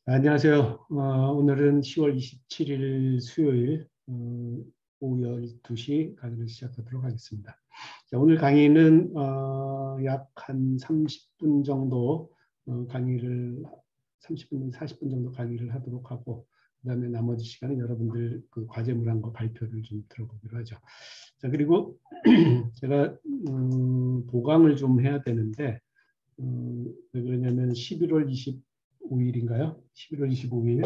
안녕하세요. 오늘은 10월 27일 수요일 오후 12시 강의를 시작하도록 하겠습니다. 자, 오늘 강의는 약 한 30분 정도 강의를 30분, 40분 정도 강의를 하도록 하고 그다음에 나머지 시간은 여러분들 그 과제물한 거 발표를 좀 들어보기로 하죠. 자, 그리고 제가 보강을 좀 해야 되는데 왜 그러냐면 11월 25일인가요? 11월 25일.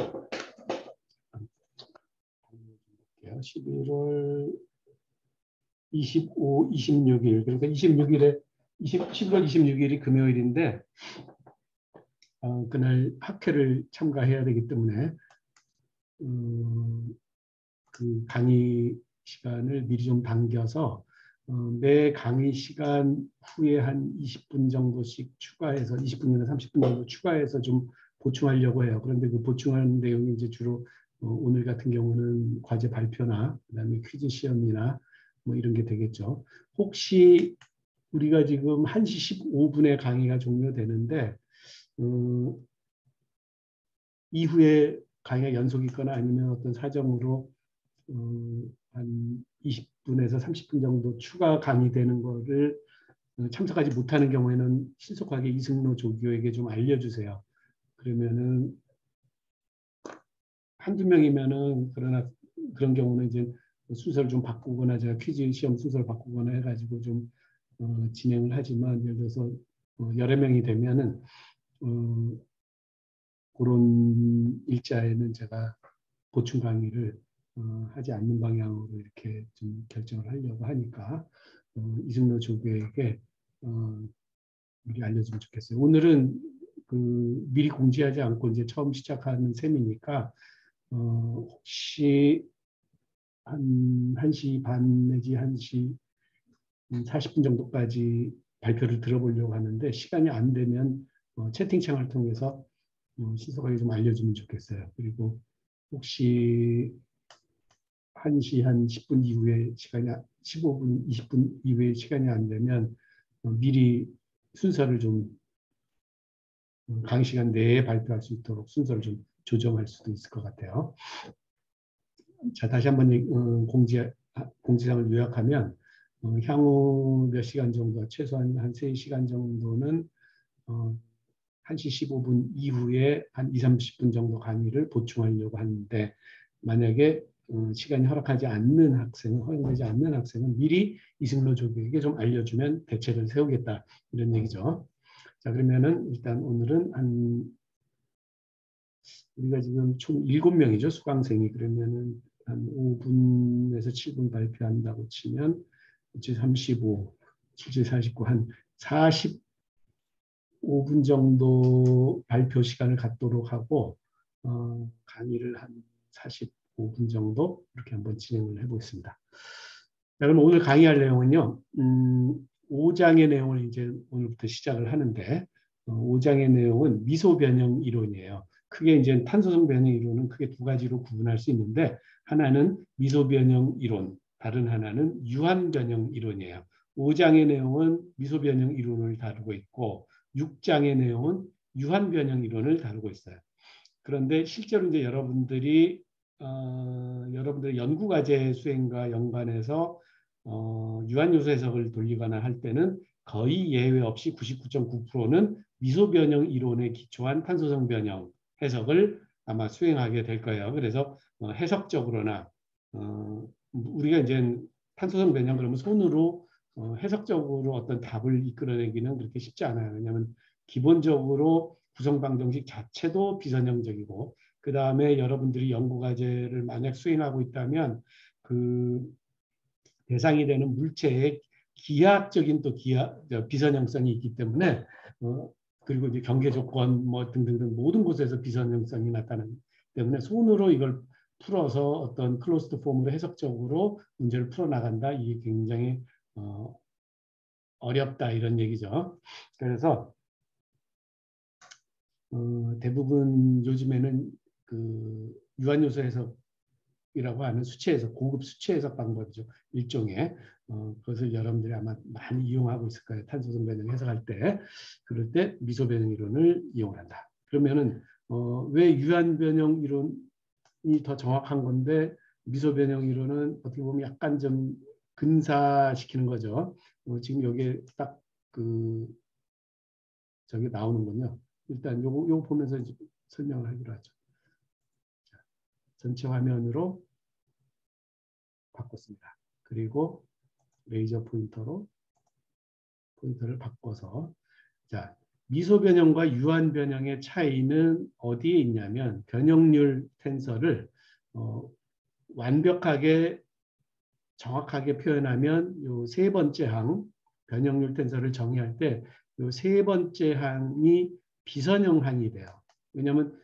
11월 25, 26일. 그러니까 26일에 11월 26일이 금요일인데 그날 학회를 참가해야 되기 때문에 그 강의 시간을 미리 좀 당겨서 매 강의 시간 후에 한 20분 정도씩 추가해서 20분이나 30분 정도 추가해서 좀 보충하려고 해요. 그런데 그 보충하는 내용이 이제 주로 오늘 같은 경우는 과제 발표나 그다음에 퀴즈 시험이나 뭐 이런 게 되겠죠. 혹시 우리가 지금 1시 15분에 강의가 종료되는데 이후에 강의가 연속이 있거나 아니면 어떤 사정으로 한 20분에서 30분 정도 추가 강의되는 거를 참석하지 못하는 경우에는 신속하게 이승로 조교에게 좀 알려주세요. 그러면은 한두 명이면은 그러나 그런 경우는 이제 순서를 좀 바꾸거나 제가 퀴즈 시험 순서를 바꾸거나 해가지고 좀 진행을 하지만 예를 들어서 여러 명이 되면은 그런 일자에는 제가 보충 강의를 하지 않는 방향으로 이렇게 좀 결정을 하려고 하니까 이승로 조교에게 미리 알려주면 좋겠어요. 오늘은 그 미리 공지하지 않고 이제 처음 시작하는 셈이니까 혹시 한 1시 반 내지 1시 40분 정도까지 발표를 들어보려고 하는데 시간이 안 되면 채팅창을 통해서 신속하게 좀 알려주면 좋겠어요. 그리고 혹시 1시 한 10분 이후에 시간이 15분, 20분 이후에 시간이 안 되면 미리 순서를 좀 강의 시간 내에 발표할 수 있도록 순서를 좀 조정할 수도 있을 것 같아요. 자, 다시 한번 공지사항을 요약하면 향후 몇 시간 정도, 최소한 한 3시간 정도는 1시 15분 이후에 한 2, 30분 정도 강의를 보충하려고 하는데 만약에 시간이 허락하지 않는 학생은 허용되지 않는 학생은 미리 이승로 조교에게 좀 알려주면 대책을 세우겠다 이런 얘기죠. 자, 그러면은 일단 오늘은 우리가 지금 총 7명이죠 수강생이. 그러면은 한 5분에서 7분 발표한다고 치면 35, 7, 49, 한 45분 정도 발표 시간을 갖도록 하고 강의를 한 45분 정도 이렇게 한번 진행을 해보겠습니다. 자, 그럼 오늘 강의할 내용은요. 5장의 내용을 이제 오늘부터 시작을 하는데 5장의 내용은 미소 변형 이론이에요. 크게 이제 탄소성 변형 이론은 크게 두 가지로 구분할 수 있는데 하나는 미소 변형 이론, 다른 하나는 유한 변형 이론이에요. 5장의 내용은 미소 변형 이론을 다루고 있고 6장의 내용은 유한 변형 이론을 다루고 있어요. 그런데 실제로 이제 여러분들의 연구 과제 수행과 연관해서 유한 요소 해석을 돌리거나 할 때는 거의 예외 없이 99.9%는 미소 변형 이론에 기초한 탄소성 변형 해석을 아마 수행하게 될 거예요. 그래서 해석적으로나 우리가 이제 탄소성 변형 그러면 손으로 해석적으로 어떤 답을 이끌어내기는 그렇게 쉽지 않아요. 왜냐하면 기본적으로 구성 방정식 자체도 비선형적이고 그 다음에 여러분들이 연구과제를 만약 수행하고 있다면 그 대상이 되는 물체의 기하학적인 또 비선형성이 있기 때문에 그리고 이제 경계 조건 뭐 등등등 모든 곳에서 비선형성이 나타나기 때문에 손으로 이걸 풀어서 어떤 클로스드 폼으로 해석적으로 문제를 풀어나간다. 이게 굉장히 어렵다 이런 얘기죠. 그래서 대부분 요즘에는 그 유한요소 해석이라고 하는 수치 해석, 고급 수치 해석 방법이죠. 일종의 그것을 여러분들이 아마 많이 이용하고 있을 거예요. 탄소성 변형 해석할 때 그럴 때 미소 변형 이론을 이용한다. 그러면은 왜 유한 변형 이론이 더 정확한 건데 미소 변형 이론은 어떻게 보면 약간 좀 근사시키는 거죠. 지금 여기에 딱 저기 나오는군요. 일단 요거 보면서 이제 설명을 하기로 하죠. 자, 전체 화면으로 바꿨습니다. 그리고 레이저 포인터로 포인터를 바꿔서 자, 미소 변형과 유한 변형의 차이는 어디에 있냐면 변형률 텐서를 완벽하게 정확하게 표현하면 요 세 번째 항 변형률 텐서를 정의할 때 요 세 번째 항이 비선형 항이 돼요. 왜냐하면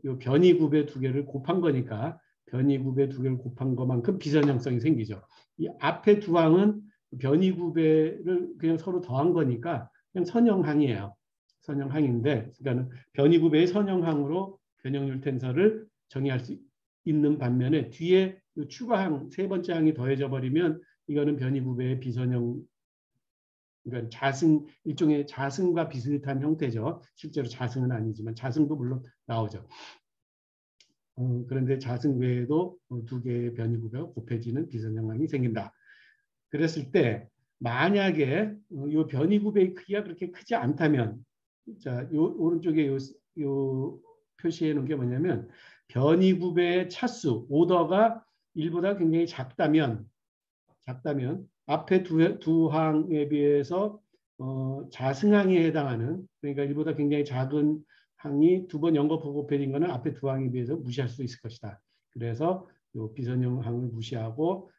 요 변이굽의 두 개를 곱한 거니까 변이굽의 두 개를 곱한 것만큼 비선형성이 생기죠. 이 앞에 두 항은 변이굽을 그냥 서로 더한 거니까 그냥 선형항이에요. 선형항인데 그러니까 변이굽의 선형항으로 변형률 텐서를 정의할 수 있는 반면에 뒤에 추가항 세 번째 항이 더해져 버리면 이거는 변이구배의 비선형 그러니까 일종의 자승과 비슷한 형태죠. 실제로 자승은 아니지만 자승도 물론 나오죠. 그런데 자승 외에도 두 개의 변이구배가 곱해지는 비선형항이 생긴다. 그랬을 때 만약에 이 변이구배의 크기가 그렇게 크지 않다면 자, 요 오른쪽에 요 표시해 놓은 게 뭐냐면 변이구배의 차수, 오더가 1보다 굉장히 작다면 앞에 두 항에 비해서 자승항에 해당하는 그러니까 1보다 굉장히 작은 항이 두 번 연거푸 곱해진 거는 앞에 두 항에 비해서 무시할 수 있을 것이다. 그래서 요 비선형 항을 무시하고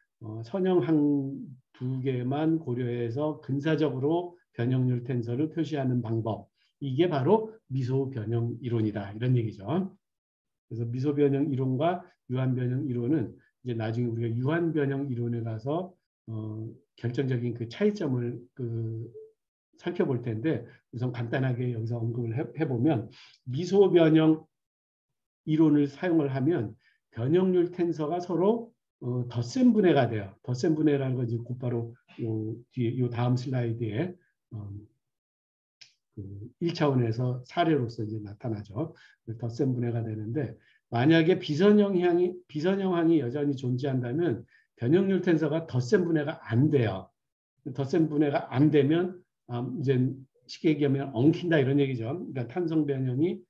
선형 항 두 개만 고려해서 근사적으로 변형률 텐서를 표시하는 방법. 이게 바로 미소 변형 이론이다. 이런 얘기죠. 그래서 미소 변형 이론과 유한 변형 이론은 이제 나중에 우리가 유한 변형 이론에 가서 결정적인 그 차이점을 살펴볼 텐데 우선 간단하게 여기서 언급을 해보면 미소 변형 이론을 사용을 하면 변형률 텐서가 서로 덧셈 분해가 돼요. 덧셈 분해라는 건 이제 곧바로 요 다음 슬라이드에 1차원에서 사례로서 이제 나타나죠. 덧셈 분해가 되는데 만약에 비선형항이 여전히 존재한다면 변형률 텐서가 덧셈 분해가 안 돼요. 덧셈 분해가 안 되면 이제 쉽게 얘기하면 엉킨다 이런 얘기죠. 그러니까 탄성 변형이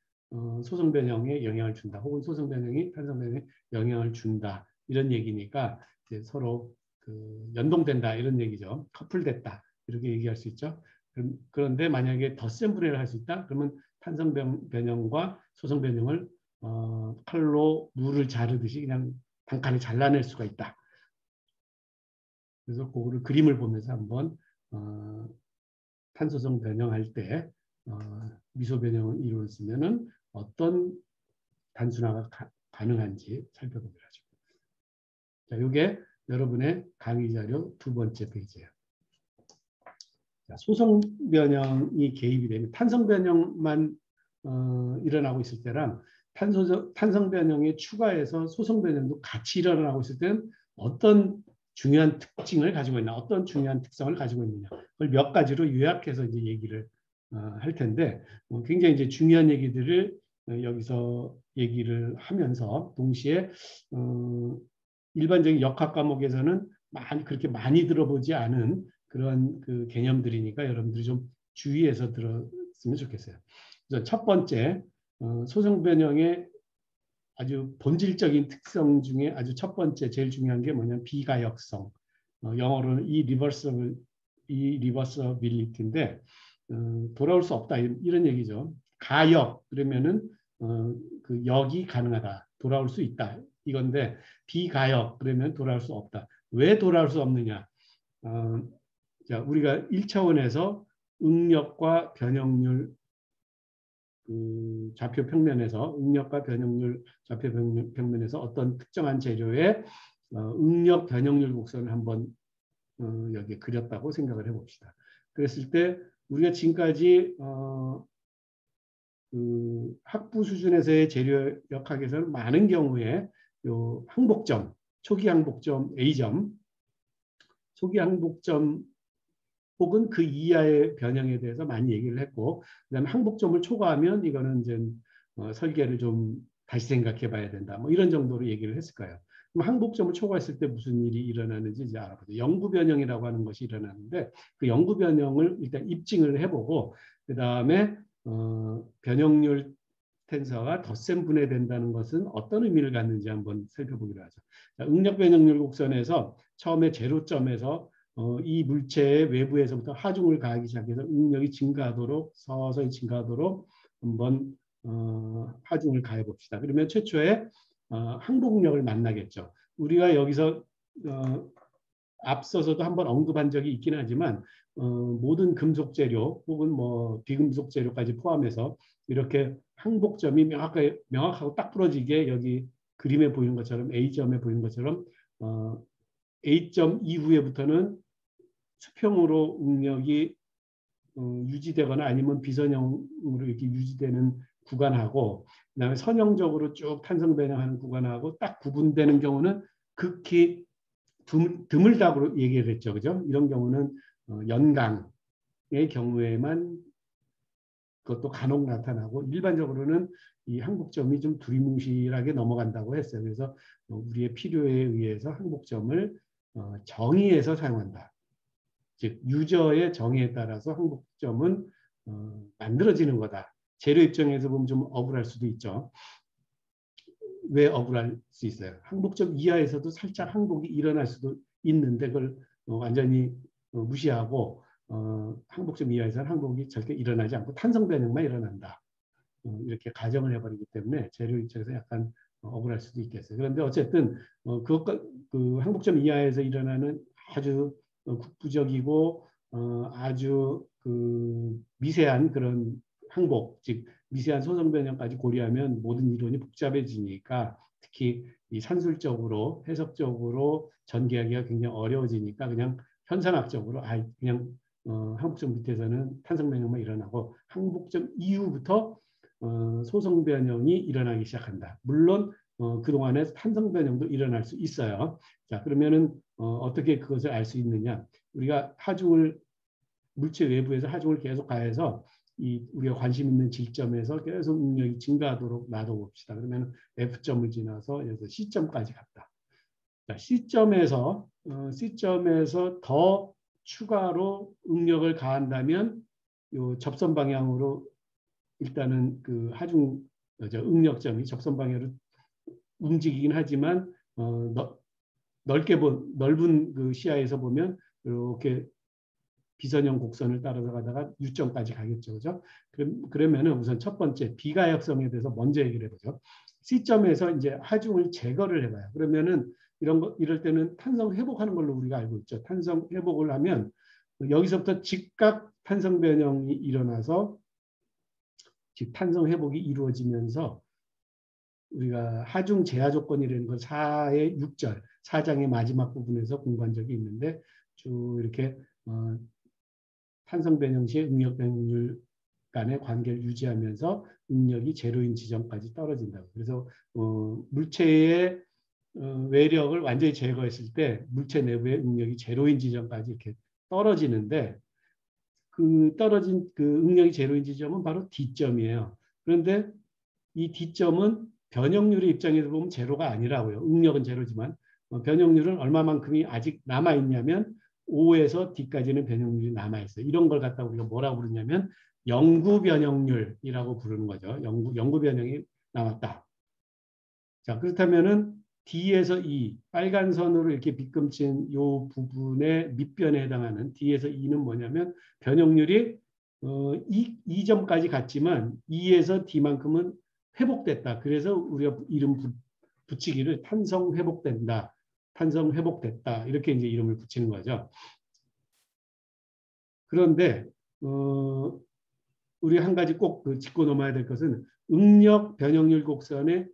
소성 변형에 영향을 준다. 혹은 소성 변형이 탄성 변형에 영향을 준다. 이런 얘기니까 이제 서로 연동된다 이런 얘기죠. 커플됐다 이렇게 얘기할 수 있죠. 그런데 만약에 덧셈 분해를 할 수 있다. 그러면 탄성 변형과 소성 변형을 칼로 물을 자르듯이 그냥 단칸에 잘라낼 수가 있다. 그래서 그거를 그림을 보면서 한번 탄소성 변형할 때 미소 변형 이론을 쓰면은 어떤 단순화가 가능한지 살펴보기로 하죠. 자, 이게 여러분의 강의 자료 두 번째 페이지예요. 자, 소성 변형이 개입이 되면 탄성 변형만 일어나고 있을 때랑 탄성 변형에 추가해서 소성 변형도 같이 일어나고 있을 때는 어떤 중요한 특징을 가지고 있나, 어떤 중요한 특성을 가지고 있느냐, 그걸 몇 가지로 요약해서 이제 얘기를 할 텐데 굉장히 이제 중요한 얘기들을 여기서 얘기를 하면서 동시에 일반적인 역학 과목에서는 그렇게 많이 들어보지 않은 그런 개념들이니까 여러분들이 좀 주의해서 들었으면 좋겠어요. 그래서 첫 번째 소성 변형의 아주 본질적인 특성 중에 아주 첫 번째 제일 중요한 게 뭐냐면 비가역성. 영어로는 리버서빌리티인데 돌아올 수 없다 이런 얘기죠. 가역 그러면은 그 역이 가능하다. 돌아올 수 있다. 이건데 비가역 그러면 돌아올 수 없다. 왜 돌아올 수 없느냐? 자, 우리가 1차원에서 응력과 변형률 좌표 평면에서 응력과 변형률 좌표 평면에서 어떤 특정한 재료의 응력 변형률 곡선을 한번 여기에 그렸다고 생각을 해봅시다. 그랬을 때 우리가 지금까지 학부 수준에서의 재료 역학에서는 많은 경우에 요 항복점, 초기 항복점 A점, 초기 항복점 혹은 그 이하의 변형에 대해서 많이 얘기를 했고, 그다음에 항복점을 초과하면 이거는 이제 설계를 좀 다시 생각해 봐야 된다. 뭐 이런 정도로 얘기를 했을 거예요. 그럼 항복점을 초과했을 때 무슨 일이 일어나는지 이제 알아보죠. 영구 변형이라고 하는 것이 일어나는데 그 영구 변형을 일단 입증을 해보고 그 다음에 변형률 텐서가 덧셈 분해된다는 것은 어떤 의미를 갖는지 한번 살펴보기로 하죠. 자, 응력 변형률 곡선에서 처음에 제로점에서 이 물체의 외부에서부터 하중을 가하기 시작해서 응력이 증가하도록 서서히 증가하도록 한번 하중을 가해 봅시다. 그러면 최초에 항복력을 만나겠죠. 우리가 여기서 앞서서도 한번 언급한 적이 있긴 하지만 모든 금속 재료 혹은 뭐 비금속 재료까지 포함해서 이렇게 항복점이 명확하고 딱 부러지게 여기 그림에 보이는 것처럼 A점에 보이는 것처럼 A점 이후에부터는 수평으로 응력이 유지되거나 아니면 비선형으로 이렇게 유지되는 구간하고 그다음에 선형적으로 쭉 탄성 변형하는 구간하고 딱 구분되는 경우는 극히 드물다고 얘기를 했죠. 그죠? 이런 경우는 연강의 경우에만 그것도 간혹 나타나고 일반적으로는 이 항복점이 좀 두리뭉실하게 넘어간다고 했어요. 그래서 우리의 필요에 의해서 항복점을 정의해서 사용한다. 즉 유저의 정의에 따라서 항복점은 만들어지는 거다. 재료 입장에서 보면 좀 억울할 수도 있죠. 왜 억울할 수 있어요? 항복점 이하에서도 살짝 항복이 일어날 수도 있는데 그걸 완전히 무시하고 항복점 이하에서는 항복이 절대 일어나지 않고 탄성 변형만 일어난다. 이렇게 가정을 해버리기 때문에 재료 입장에서 약간 억울할 수도 있겠어요. 그런데 어쨌든 그것과 그 항복점 이하에서 일어나는 아주 국부적이고 아주 그 미세한 그런 항복, 즉 미세한 소성 변형까지 고려하면 모든 이론이 복잡해지니까 특히 이 산술적으로 해석적으로 전개하기가 굉장히 어려워지니까 그냥 현상학적으로 그냥 항복점 밑에서는 탄성 변형만 일어나고 항복점 이후부터 소성 변형이 일어나기 시작한다. 물론 그동안에 탄성 변형도 일어날 수 있어요. 자, 그러면은 어떻게 그것을 알 수 있느냐? 우리가 하중을 물체 외부에서 하중을 계속 가해서 우리가 관심 있는 질점에서 계속 응력이 증가하도록 놔둬봅시다. 그러면 F점을 지나서 여기서 C점까지 갔다. 자, C점에서 더 추가로 응력을 가한다면 요 접선 방향으로 일단은 그 하중 응력점이 접선 방향으로 움직이긴 하지만 넓은 그 시야에서 보면 이렇게 비선형 곡선을 따라서 가다가 U점까지 가겠죠. 그죠? 그러면은 우선 첫 번째 비가역성에 대해서 먼저 얘기를 해보죠. C점에서 이제 하중을 제거를 해봐요. 그러면은 이럴 때는 탄성 회복하는 걸로 우리가 알고 있죠. 탄성 회복을 하면 여기서부터 즉각 탄성 변형이 일어나서 즉 탄성 회복이 이루어지면서 우리가 하중 제하 조건이라는 건 4의 6절, 4장의 마지막 부분에서 공부한 적이 있는데 쭉 이렇게 탄성 변형 시의 응력 변형률 간의 관계를 유지하면서 응력이 제로인 지점까지 떨어진다고. 그래서 물체의 외력을 완전히 제거했을 때 물체 내부의 응력이 제로인 지점까지 이렇게 떨어지는데 그 떨어진 그 응력이 제로인 지점은 바로 D점이에요. 그런데 이 D점은 변형률의 입장에서 보면 제로가 아니라고요. 응력은 제로지만 변형률은 얼마만큼이 아직 남아있냐면 O에서 D까지는 변형률이 남아있어요. 이런 걸 갖다 우리가 뭐라고 부르냐면 영구 변형률이라고 부르는 거죠. 영구 변형이 남았다. 자, 그렇다면은 D에서 E, 빨간 선으로 이렇게 빗금친 이 부분의 밑변에 해당하는 D에서 E는 뭐냐면 변형률이 2점까지 갔지만 E에서 D만큼은 회복됐다. 그래서 우리가 이름 붙이기를 탄성 회복된다. 탄성 회복됐다. 이렇게 이제 이름을 붙이는 거죠. 그런데 우리 한 가지 꼭 짚고 넘어야 될 것은 응력 변형률 곡선의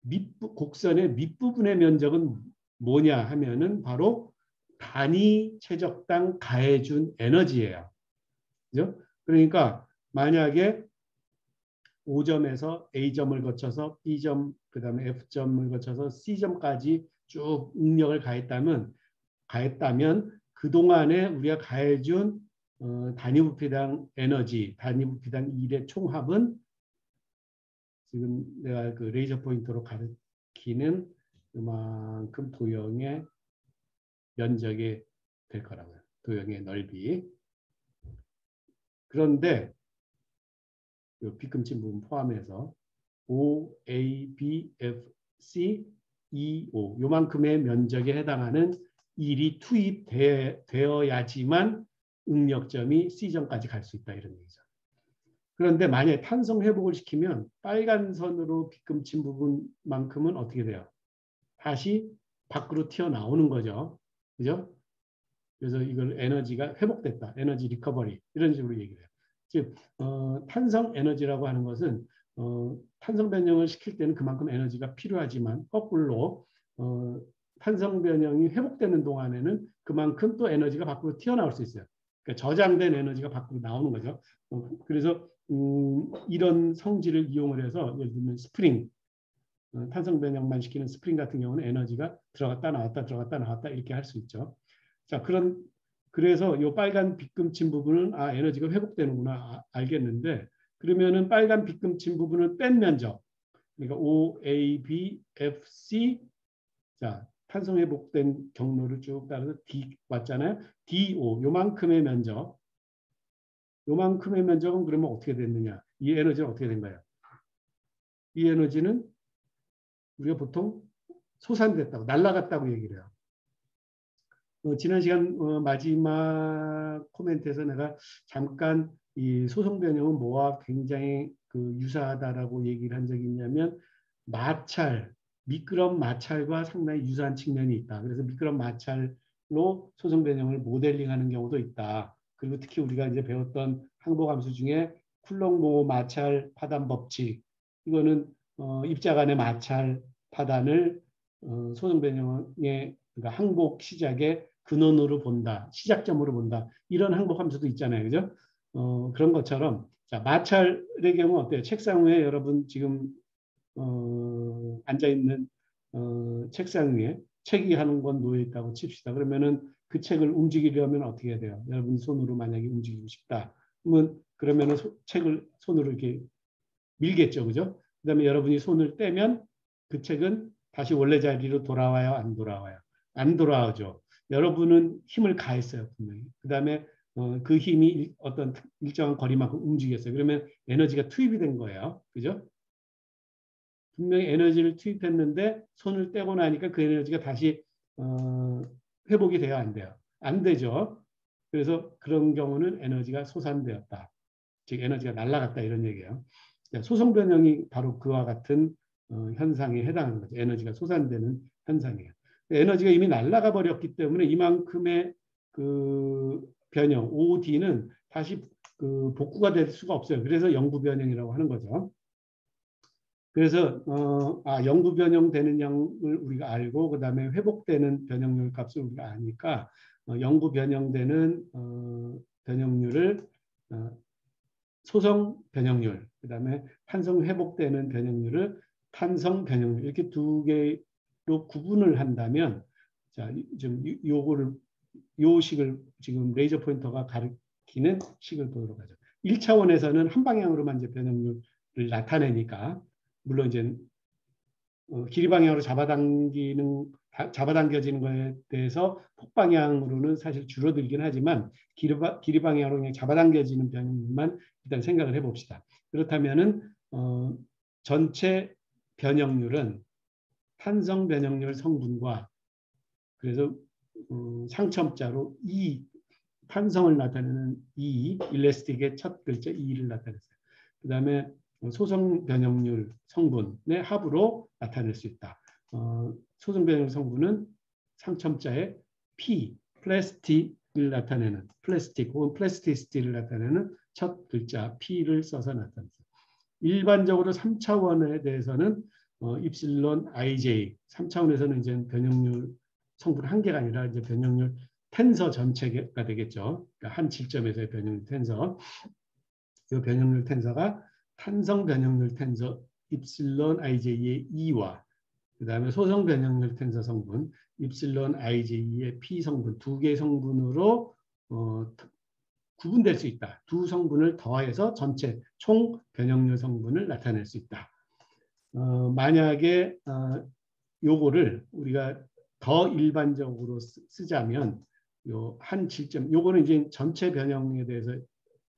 밑부분의 면적은 뭐냐 하면은 바로 단위 최적당 가해준 에너지예요. 그죠? 그러니까 만약에 O점에서 A점을 거쳐서 B점, 그 다음에 F점을 거쳐서 C점까지 쭉 응력을 가했다면 그동안에 우리가 가해준 단위 부피당 에너지, 단위 부피당 일의 총합은 지금 내가 그 레이저 포인터로 가리키는 그만큼 도형의 면적이 될 거라고요. 도형의 넓이. 그런데 이 빗금친 부분 포함해서 O, A, B, F, C, E, O 요만큼의 면적에 해당하는 일이 투입되어야지만 응력점이 C점까지 갈 수 있다 이런 얘기죠. 그런데 만약에 탄성 회복을 시키면 빨간 선으로 빗금친 부분만큼은 어떻게 돼요? 다시 밖으로 튀어나오는 거죠. 그죠? 그래서 이걸 에너지가 회복됐다. 에너지 리커버리 이런 식으로 얘기를 해요. 즉 탄성 에너지라고 하는 것은 탄성 변형을 시킬 때는 그만큼 에너지가 필요하지만 거꾸로 탄성 변형이 회복되는 동안에는 그만큼 또 에너지가 밖으로 튀어나올 수 있어요. 그러니까 저장된 에너지가 밖으로 나오는 거죠. 그래서 이런 성질을 이용을 해서 예를 들면 스프링 탄성 변형만 시키는 스프링 같은 경우는 에너지가 들어갔다 나왔다 들어갔다 나왔다 이렇게 할 수 있죠. 자, 그래서 이 빨간 빗금친 부분은 에너지가 회복되는구나 알겠는데 그러면은 빨간 빗금친 부분을 뺀 면적 그러니까 O, A, B, F, C 자 탄성 회복된 경로를 쭉 따라서 D 왔잖아요. D, O 요만큼의 면적 요만큼의 면적은 그러면 어떻게 됐느냐 이 에너지는 어떻게 된 거예요? 이 에너지는 우리가 보통 소산됐다고 날아갔다고 얘기를 해요. 지난 시간 마지막 코멘트에서 내가 잠깐 이 소성 변형은 뭐와 굉장히 그 유사하다라고 얘기를 한 적이 있냐면 마찰, 미끄럼 마찰과 상당히 유사한 측면이 있다. 그래서 미끄럼 마찰로 소성 변형을 모델링하는 경우도 있다. 그리고 특히 우리가 이제 배웠던 항복함수 중에 쿨롱-모 마찰 파단 법칙 이거는 입자 간의 마찰 파단을 소성 변형의 그러니까 항복 시작의 근원으로 본다. 시작점으로 본다. 이런 항복함수도 있잖아요. 그죠? 그런 것처럼 자, 마찰의 경우 어때요? 책상 위에 여러분 지금 앉아있는 책상 위에 책이 한 권 놓여 있다고 칩시다. 그러면은 그 책을 움직이려면 어떻게 해야 돼요? 여러분 손으로 만약에 움직이고 싶다. 그러면은 책을 손으로 이렇게 밀겠죠. 그죠? 그 다음에 여러분이 손을 떼면 그 책은 다시 원래 자리로 돌아와요? 안 돌아와요? 안 돌아오죠. 여러분은 힘을 가했어요. 분명히. 그 다음에 그 힘이 어떤 일정한 거리만큼 움직였어요. 그러면 에너지가 투입이 된 거예요. 그죠? 분명히 에너지를 투입했는데 손을 떼고 나니까 그 에너지가 다시 회복이 돼요? 안 돼요? 안 되죠. 그래서 그런 경우는 에너지가 소산되었다. 즉 에너지가 날아갔다 이런 얘기예요. 소성 변형이 바로 그와 같은 현상에 해당하는 거죠. 에너지가 소산되는 현상이에요. 에너지가 이미 날아가 버렸기 때문에 이만큼의 그 변형 OD는 다시 그 복구가 될 수가 없어요. 그래서 영구 변형이라고 하는 거죠. 그래서 영구 변형되는 양을 우리가 알고 그 다음에 회복되는 변형률 값을 우리가 아니까 영구 변형되는 변형률을 소성 변형률, 그 다음에 탄성 회복되는 변형률을 탄성 변형률 이렇게 두 개로 구분을 한다면 자, 좀 요거를 요 식을 지금 레이저 포인터가 가리키는 식을 보도록 하죠. 1차원에서는 한 방향으로만 이제 변형률을 나타내니까 물론 이제 길이 방향으로 잡아당겨지는 것에 대해서 폭방향으로는 사실 줄어들긴 하지만 길이 방향으로 그냥 잡아당겨지는 변형만 일단 생각을 해봅시다. 그렇다면은 전체 변형률은 탄성 변형률 성분과 그래서 상첨자로 E 탄성을 나타내는 E 일레스틱의 첫 글자 E를 나타냈어요. 그 다음에 소성 변형률 성분의 합으로 나타낼 수 있다. 소성 변형 성분은 상첨자의 P, 플라스틱을 나타내는 플라스틱 혹은 플라스티시티를 나타내는 첫 글자 P를 써서 나타냈어요. 일반적으로 3차원에 대해서는 입실론 IJ, 3차원에서는 이제 변형률 성분 한 개가 아니라 이제 변형률 텐서 전체가 되겠죠. 그러니까 한 질점에서의 변형률 텐서. 이 변형률 텐서가 탄성 변형률 텐서 입실론 IJ의 E와 그 다음에 소성 변형률 텐서 성분 입실론 IJ의 P 성분 두 개의 성분으로 구분될 수 있다. 두 성분을 더해서 전체 총 변형률 성분을 나타낼 수 있다. 만약에 요거를 우리가 더 일반적으로 쓰자면 요 한 C점, 요거는 이제 전체 변형에 대해서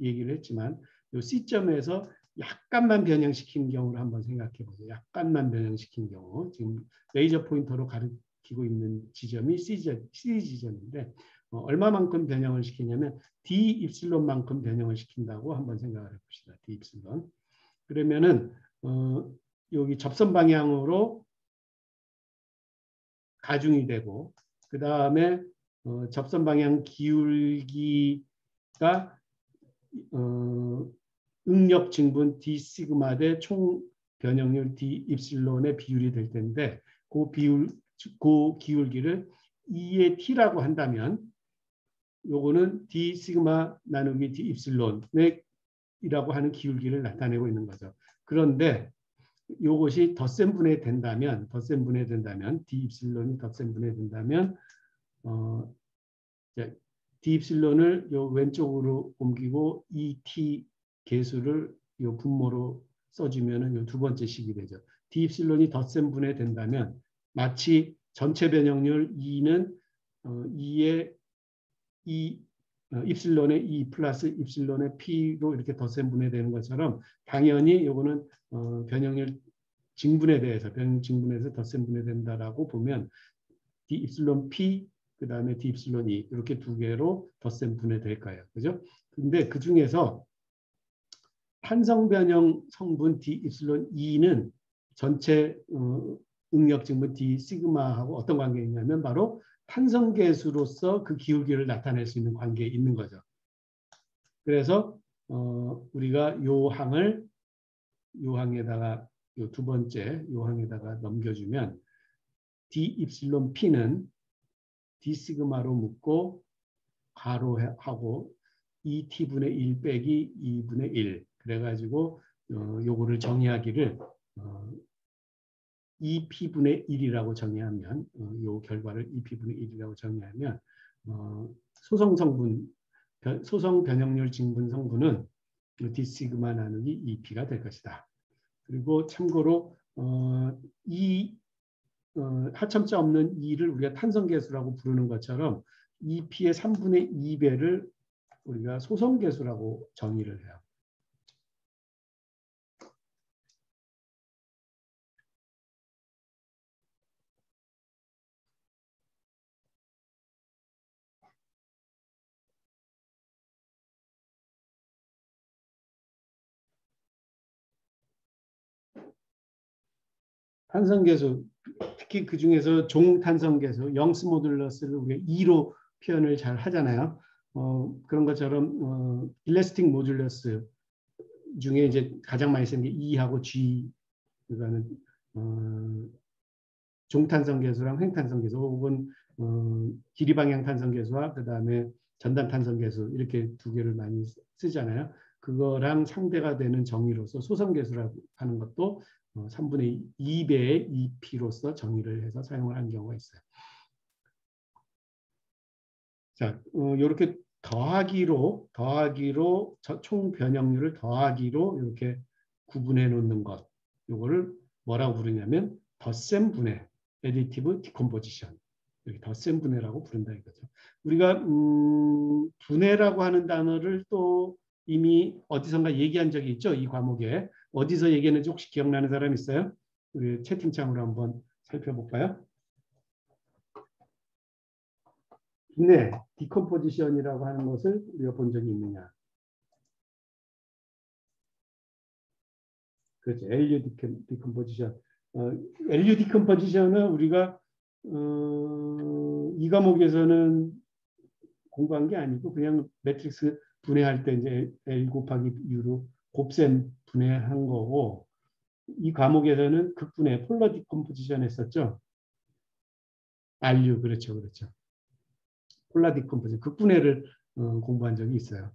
얘기를 했지만 요 C점에서 약간만 변형시킨 경우를 한번 생각해 보세요. 약간만 변형시킨 경우. 지금 레이저 포인터로 가리키고 있는 지점이 C 지점인데 얼마만큼 변형을 시키냐면 D 입실론만큼 변형을 시킨다고 한번 생각을 해봅시다. D 입실론. 그러면은 여기 접선 방향으로 가중이 되고 그 다음에 접선 방향 기울기가 응력 증분 D 시그마 대 총 변형률 D 입실론의 비율이 될 텐데 그 기울기를 2의 T라고 한다면 요거는 D 시그마 나누기 D 입실론이라고 하는 기울기를 나타내고 있는 거죠. 그런데 요것이 덧셈 분해된다면 D 입실론이 덧셈 분해된다면 D 입실론을 요 왼쪽으로 옮기고 ET 계수를 요 분모로 써주면은 요 두 번째 식이 되죠. D 입실론이 덧셈 분해된다면 마치 전체 변형률 2는 2의 입실론의 2 플러스 입실론의 P로 이렇게 덧셈 분해되는 것처럼 당연히 요거는 변형률 증분에 대해서 변형 증분에서 덧셈 분해된다라고 보면 D 입실론 P 그 다음에 D 입실론 E 이렇게 두 개로 덧셈 분해될 거예요. 그죠? 근데 그 중에서 탄성 변형 성분 D 입실론 E는 전체 응력 증분 D 시그마하고 어떤 관계가 있냐면 바로 탄성계수로서 그 기울기를 나타낼 수 있는 관계에 있는 거죠. 그래서 우리가 요 항에다가 요 두 번째 요 항에다가 넘겨주면 D 입실론 P는 D 시그마로 묶고 가로하고 2T분의 1 빼기 2분의 1 그래가지고 요거를 정의하기를 2P분의 1이라고 정의하면 요 결과를 2P분의 1이라고 정의하면 소성 변형률 증분 성분은 D 시그마 나누기 2P가 될 것이다. 그리고 참고로 이 하첨자 없는 2를 우리가 탄성계수라고 부르는 것처럼 2P의 3분의 2배를 우리가 소성계수라고 정의를 해요. 탄성계수, 특히 그 중에서 종탄성계수, 영스 모듈러스를 우리가 2로 표현을 잘 하잖아요. 그런 것처럼 일레스틱 모듈러스 중에 이제 가장 많이 쓰는 게 E하고 G, 그거는 종탄성계수랑 횡탄성계수 혹은 길이 방향 탄성계수와 그 다음에 전단 탄성계수 이렇게 두 개를 많이 쓰잖아요. 그거랑 상대가 되는 정의로서 소성계수라고 하는 것도 3분의 2배의 2P로서 정의를 해서 사용을 한 경우가 있어요. 자, 이렇게 더하기로 총 변형률을 더하기로 이렇게 구분해 놓는 것, 요거를 뭐라고 부르냐면 덧셈 분해, additive decomposition, 이렇게 덧셈 분해라고 부른다 이거죠. 우리가 분해라고 하는 단어를 또 이미 어디선가 얘기한 적이 있죠. 이 과목에 어디서 얘기했는지 혹시 기억나는 사람 있어요? 우리 채팅창으로 한번 살펴볼까요? 분해, 디컴포지션이라고 하는 것을 우리가 본 적이 있느냐? 그렇죠. LU 디컴포지션. LU 디컴포지션은 우리가 이 과목에서는 공부한 게 아니고 그냥 매트릭스 분해할 때 이제 L 곱하기 U로 곱셈 분해한 거고 이 과목에서는 극분해 폴러 디컴포지션 했었죠. RU 그렇죠. 폴러 디컴포지션 극분해를 공부한 적이 있어요.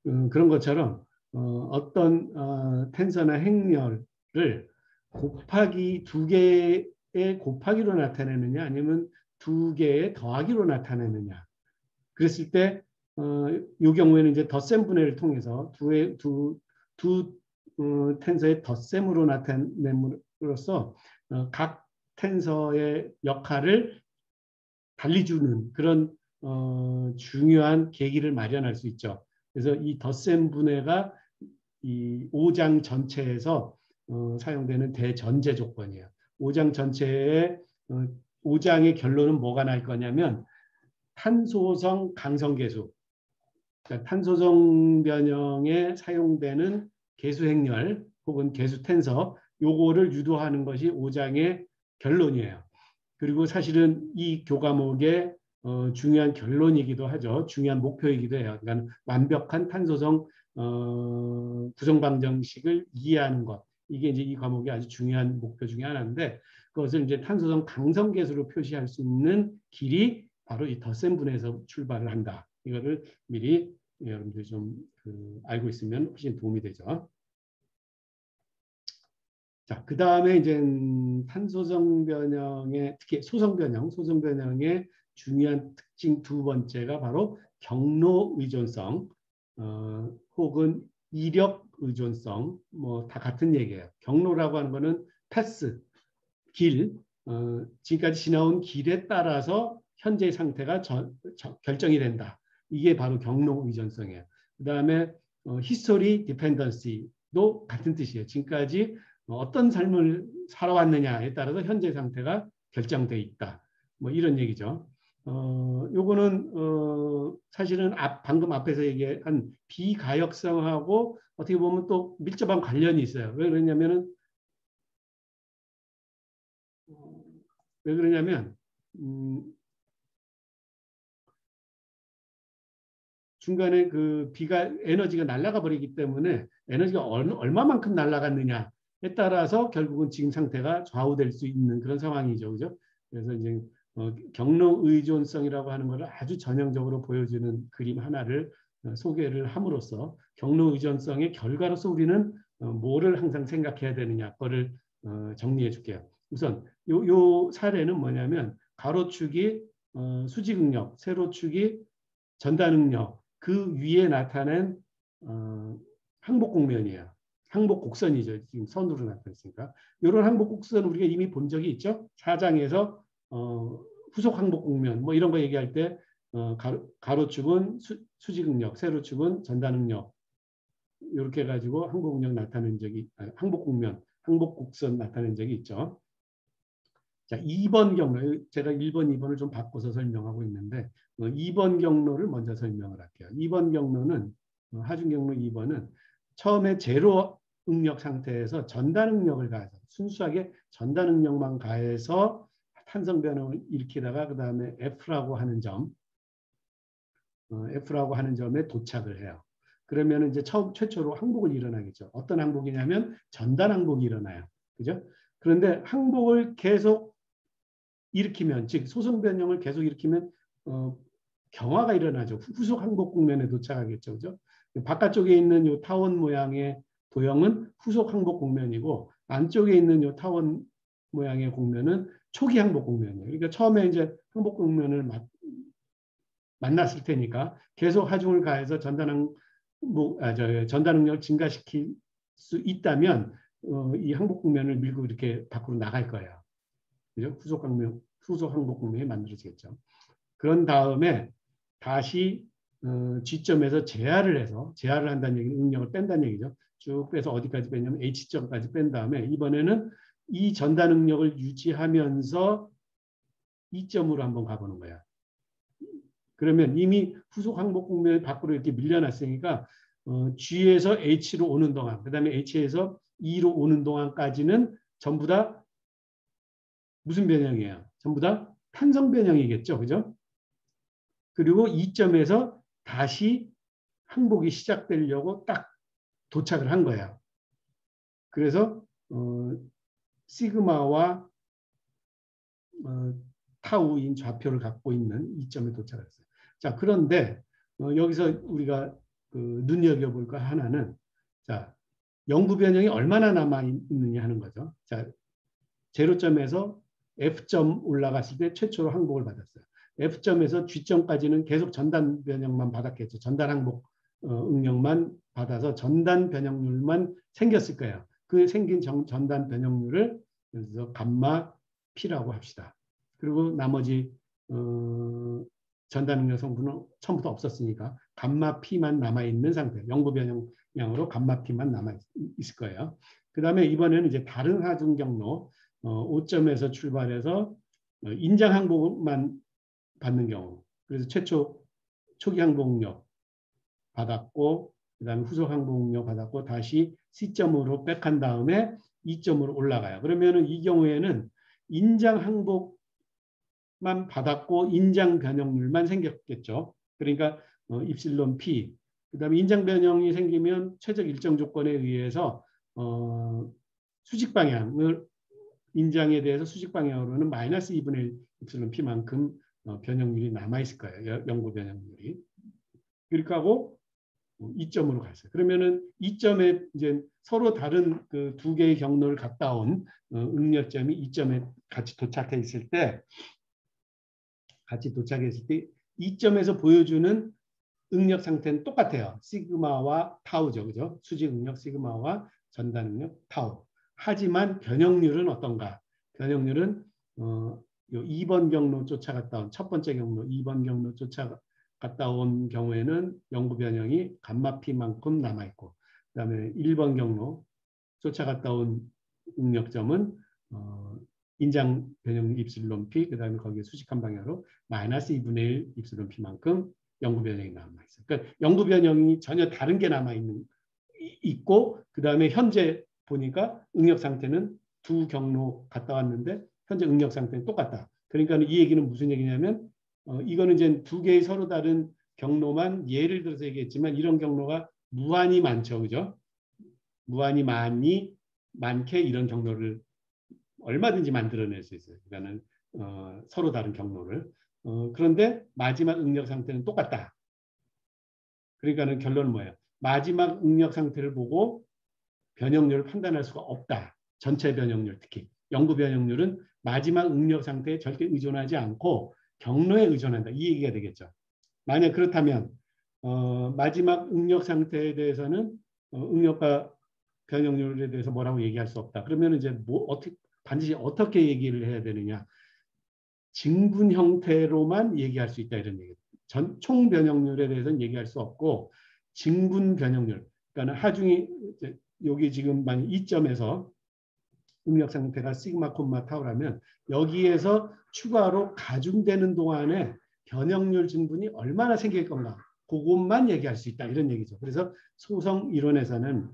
그런 것처럼 어떤 텐서나 행렬을 곱하기 두 개의 곱하기로 나타내느냐 아니면 두 개의 더하기로 나타내느냐. 그랬을 때 이 경우에는 이제 덧셈 분해를 통해서 두 텐서의 덧셈으로 통로로서 각 텐서의 역할을 달리 주는 그런 중요한 계기를 마련할 수 있죠. 그래서 이 덧셈 분해가 이 5장 전체에서 사용되는 대전제 조건이에요. 5장 전체의 5장의 결론은 뭐가 날 거냐면 탄소성 강성계수, 그러니까 탄소성 변형에 사용되는 계수행렬 혹은 계수텐서 요거를 유도하는 것이 5장의 결론이에요. 그리고 사실은 이 교과목의 중요한 결론이기도 하죠. 중요한 목표이기도 해요. 그러니까 완벽한 탄소성 구성 방정식을 이해하는 것. 이게 이제 이 과목의 아주 중요한 목표 중에 하나인데 그것을 이제 탄소성 강성계수로 표시할 수 있는 길이 바로 이 덧셈 분해에서 출발을 한다. 이거를 미리 여러분들이 좀 알고 있으면 훨씬 도움이 되죠. 자, 그 다음에 이제 탄소성 변형의 특히 소성 변형의 중요한 특징 두 번째가 바로 경로 의존성 혹은 이력 의존성 뭐 다 같은 얘기예요. 경로라고 하는 거는 패스, 길, 지금까지 지나온 길에 따라서 현재의 상태가 결정이 된다. 이게 바로 경로 의존성이에요. 그 다음에 히스토리 디펜던시도 같은 뜻이에요. 지금까지 어떤 삶을 살아왔느냐에 따라서 현재 상태가 결정돼 있다. 뭐 이런 얘기죠. 요거는 사실은 방금 앞에서 얘기한 비가역성하고 어떻게 보면 또 밀접한 관련이 있어요. 왜 그러냐면은 중간에 그 비가 에너지가 날아가 버리기 때문에 에너지가 얼마만큼 날아갔느냐에 따라서 결국은 지금 상태가 좌우될 수 있는 그런 상황이죠, 그죠? 그래서 이제 경로 의존성이라고 하는 것을 아주 전형적으로 보여주는 그림 하나를 소개를 함으로써 경로 의존성의 결과로서 우리는 뭐를 항상 생각해야 되느냐, 그거를 정리해 줄게요. 우선 요 사례는 뭐냐면 가로축이 수직응력, 세로축이 전단응력, 그 위에 나타낸 항복곡면이에요. 항복곡선이죠. 지금 선으로 나타났으니까. 이런 항복곡선 우리가 이미 본 적이 있죠. 4장에서 후속 항복곡면 뭐 이런 거 얘기할 때 가로축은 수직응력, 세로축은 전단응력 이렇게 해가지고 항복응력 나타낸 적이 항복곡면, 항복곡선 나타낸 적이 있죠. 자, 2번 경로, 제가 1번, 2번을 좀 바꿔서 설명하고 있는데 2번 경로를 먼저 설명을 할게요. 2번 경로는 하중 경로 2번은 처음에 제로 응력 상태에서 전단 응력을 가해서 순수하게 전단 응력만 가해서 탄성 변형을 일으키다가 그 다음에 F라고 하는 점에 도착을 해요. 그러면 이제 최초로 항복을 일어나겠죠. 어떤 항복이냐면 전단 항복이 일어나요. 그죠? 그런데 항복을 계속 일으키면, 즉 소성 변형을 계속 일으키면 경화가 일어나죠. 후속 항복 국면에 도착하겠죠. 그죠? 바깥쪽에 있는 요 타원 모양의 도형은 후속 항복 국면이고 안쪽에 있는 요 타원 모양의 국면은 초기 항복 국면이에요. 그러니까 처음에 이제 항복 국면을 만났을 테니까 계속 하중을 가해서 전단응력을 증가시킬 수 있다면 이 항복 국면을 밀고 이렇게 밖으로 나갈 거예요. 그죠? 후속 항복 국면이 만들어지겠죠. 그런 다음에 다시 G점에서 제하를 한다는 얘기는 응력을 뺀다는 얘기죠. 쭉 빼서 어디까지 빼냐면 H점까지 뺀 다음에 이번에는 이 전단 응력을 유지하면서 E점으로 한번 가보는 거야. 그러면 이미 후속 항복 국면 밖으로 이렇게 밀려났으니까 G에서 H로 오는 동안, 그 다음에 H에서 E로 오는 동안까지는 전부 다 무슨 변형이에요? 전부 다 탄성 변형이겠죠. 그죠? 그리고 이점에서 다시 항복이 시작되려고 딱 도착을 한 거야. 그래서 시그마와 타우인 좌표를 갖고 있는 이점에 도착을 했어요. 자, 그런데 여기서 우리가 눈여겨볼 거 하나는 자, 영구 변형이 얼마나 남아 있느냐 하는 거죠. 자, 제로점에서 F점 올라갔을 때 최초로 항복을 받았어요. F점에서 G점까지는 계속 전단 변형만 받았겠죠. 전단 항복 응력만 받아서 전단 변형률만 생겼을 거예요. 그 생긴 전단 변형률을 그래서 감마 P라고 합시다. 그리고 나머지 전단응력 성분은 처음부터 없었으니까 감마 P만 남아있는 상태, 영구 변형량으로 감마 P만 남아있을 거예요. 그 다음에 이번에는 이제 다른 하중 경로 5점에서 출발해서 인장 항복만 받는 경우, 그래서 최초 초기 항복력 받았고, 그 다음에 후속 항복력 받았고, 다시 C점으로 백한 다음에 2점으로 올라가요. 그러면은 이 경우에는 인장 항복만 받았고 인장 변형률만 생겼겠죠. 그러니까 입실론 P. 그 다음에 인장 변형이 생기면 최적 일정 조건에 의해서 수직 방향을 인장에 대해서 수직 방향으로는 마이너스 2분의 1 입실론 P만큼 변형률이 남아있을 거예요. 영구 변형률이. 그렇게 하고 2점으로 갔어요. 그러면은 2점에 이제 서로 다른 그 두 개의 경로를 갔다 온 응력점이 2점에 같이 도착해 있을 때, 2점에서 보여주는 응력 상태는 똑같아요. 시그마와 타우죠. 그죠? 수직 응력 시그마와 전단 응력 타우. 하지만 변형률은 어떤가? 변형률은 요 2번 경로 쫓아갔다 온 첫 번째 경로, 2번 경로 쫓아갔다 온 경우에는 영구 변형이 감마 P만큼 남아있고, 그 다음에 1번 경로 쫓아갔다 온 응력점은 인장 변형 입실론 P, 그 다음에 거기에 수직한 방향으로 마이너스 2분의 1 입실론 P만큼 영구 변형이 남아있어요. 그러니까 영구 변형이 전혀 다른 게 있고, 그 다음에 현재 보니까 응력 상태는 두 경로 갔다 왔는데 현재 응력 상태는 똑같다. 그러니까 이 얘기는 무슨 얘기냐면 이거는 이제 두 개의 서로 다른 경로만 예를 들어서 얘기했지만 이런 경로가 무한히 많죠. 그죠? 무한히 많게 이런 경로를 얼마든지 만들어낼 수 있어요. 그러니까는 서로 다른 경로를. 그런데 마지막 응력 상태는 똑같다. 그러니까는 결론은 뭐예요? 마지막 응력 상태를 보고 변형률을 판단할 수가 없다. 전체 변형률, 특히 영구 변형률은 마지막 응력 상태에 절대 의존하지 않고 경로에 의존한다. 이 얘기가 되겠죠. 만약 그렇다면 마지막 응력 상태에 대해서는 응력과 변형률에 대해서 뭐라고 얘기할 수 없다. 그러면 이제 반드시 어떻게 얘기를 해야 되느냐? 징분 형태로만 얘기할 수 있다 이런 얘기. 총 변형률에 대해서는 얘기할 수 없고 징분 변형률. 그러니까 하중이 여기 지금 만약 2점에서 응력 상태가 시그마 콤마 타우라면 여기에서 추가로 가중되는 동안에 변형률 증분이 얼마나 생길 건가? 그것만 얘기할 수 있다 이런 얘기죠. 그래서 소성 이론에서는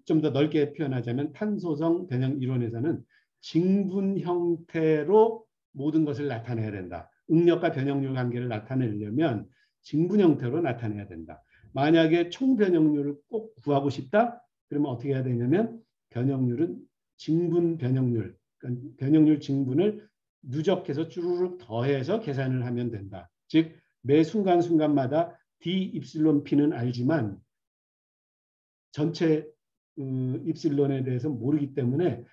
좀 더 넓게 표현하자면 탄소성 변형 이론에서는 징분 형태로 모든 것을 나타내야 된다. 응력과 변형률 관계를 나타내려면 징분 형태로 나타내야 된다. 만약에 총 변형률을 꼭 구하고 싶다? 그러면 어떻게 해야 되냐면 변형률은 징분 변형률, 그러니까 변형률 징분을 누적해서 쭈루룩 더해서 계산을 하면 된다. 즉 매 순간순간마다 D 입실론 P는 알지만 전체 입실론에 대해서 모르기 때문에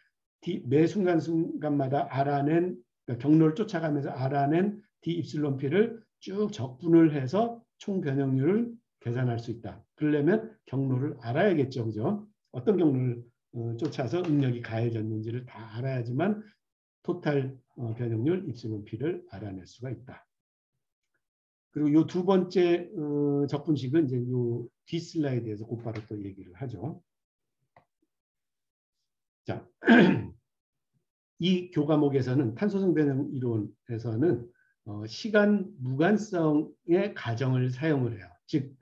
매 순간순간마다 알아낸 그러니까 경로를 쫓아가면서 알아낸 D 입실론 P를 쭉 적분을 해서 총 변형률을 계산할 수 있다. 그러려면 경로를 알아야겠죠. 그죠? 어떤 경로를 쫓아서 응력이 가해졌는지를 다 알아야지만 토탈 변형률 입실론 P를 알아낼 수가 있다. 그리고 이 두 번째 적분식은 이제 이 뒤 슬라이드에서 곧바로 또 얘기를 하죠. 자, 이 교과목에서는 탄소성 변형 이론에서는 시간 무관성의 가정을 사용을 해요. 즉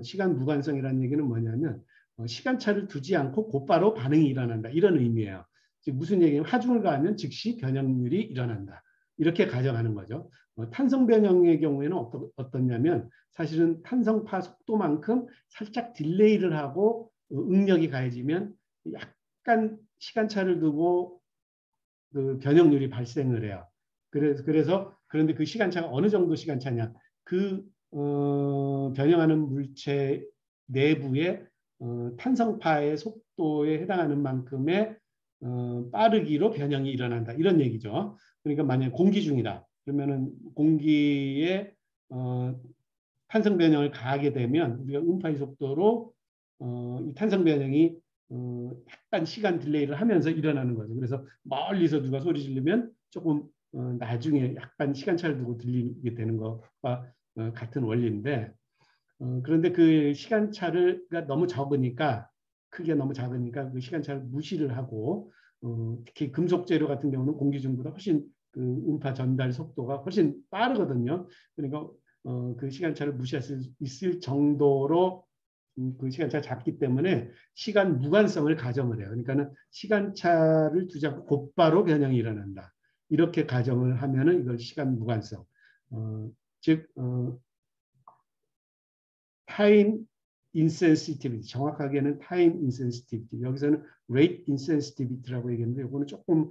시간 무관성이라는 얘기는 뭐냐면 시간차를 두지 않고 곧바로 반응이 일어난다. 이런 의미예요. 즉 무슨 얘기냐면 하중을 가하면 즉시 변형률이 일어난다. 이렇게 가정하는 거죠. 탄성 변형의 경우에는 어떻냐면 사실은 탄성파 속도만큼 살짝 딜레이를 하고 응력이 가해지면 약간 시간차를 두고 그 변형률이 발생을 해요. 그런데 그 시간차가 어느 정도 시간차냐? 그 변형하는 물체 내부의 탄성파의 속도에 해당하는 만큼의 빠르기로 변형이 일어난다. 이런 얘기죠. 그러니까 만약 공기 중이다. 그러면은 공기에 탄성 변형을 가하게 되면 우리가 음파의 속도로 이 탄성 변형이 약간 시간 딜레이를 하면서 일어나는 거죠. 그래서 멀리서 누가 소리 지르면 조금 나중에 약간 시간차를 두고 들리게 되는 것과 같은 원리인데 그런데 그 시간차가 너무 적으니까 크기가 너무 작으니까 그 시간차를 무시를 하고 특히 금속 재료 같은 경우는 공기 중보다 훨씬 그 음파 전달 속도가 훨씬 빠르거든요. 그러니까 그 시간차를 무시할 수 있을 정도로 그 시간차가 작기 때문에 시간 무관성을 가정을 해요. 그러니까는 시간차를 두지 않고 곧바로 변형이 일어난다. 이렇게 가정을 하면은 이걸 시간 무관성. 즉 타임 인센시티비티, 정확하게는 타임 인센시티비티. 여기서는 rate insensitivity라고 얘기했는데 이거는 조금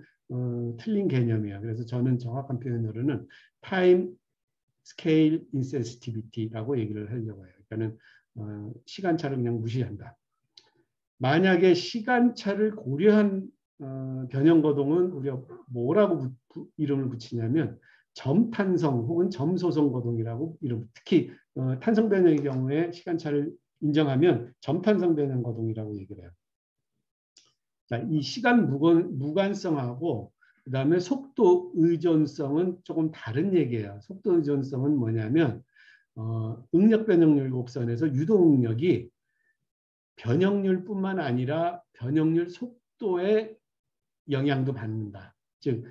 틀린 개념이에요. 그래서 저는 정확한 표현으로는 타임 스케일 인센시티비티라고 얘기를 하려고 해요. 그러니까는 시간차를 그냥 무시한다. 만약에 시간차를 고려한 변형 거동은 우리가 뭐라고 이름을 붙이냐면 점탄성 혹은 점소성 거동이라고 이름. 특히 탄성 변형의 경우에 시간차를 인정하면 점탄성 변형 거동이라고 얘기를 해요. 자, 이 시간 무관성하고 그다음에 속도 의존성은 조금 다른 얘기예요. 속도 의존성은 뭐냐면 응력 변형률 곡선에서 유동력이 변형률뿐만 아니라 변형률 속도에 영향도 받는다. 즉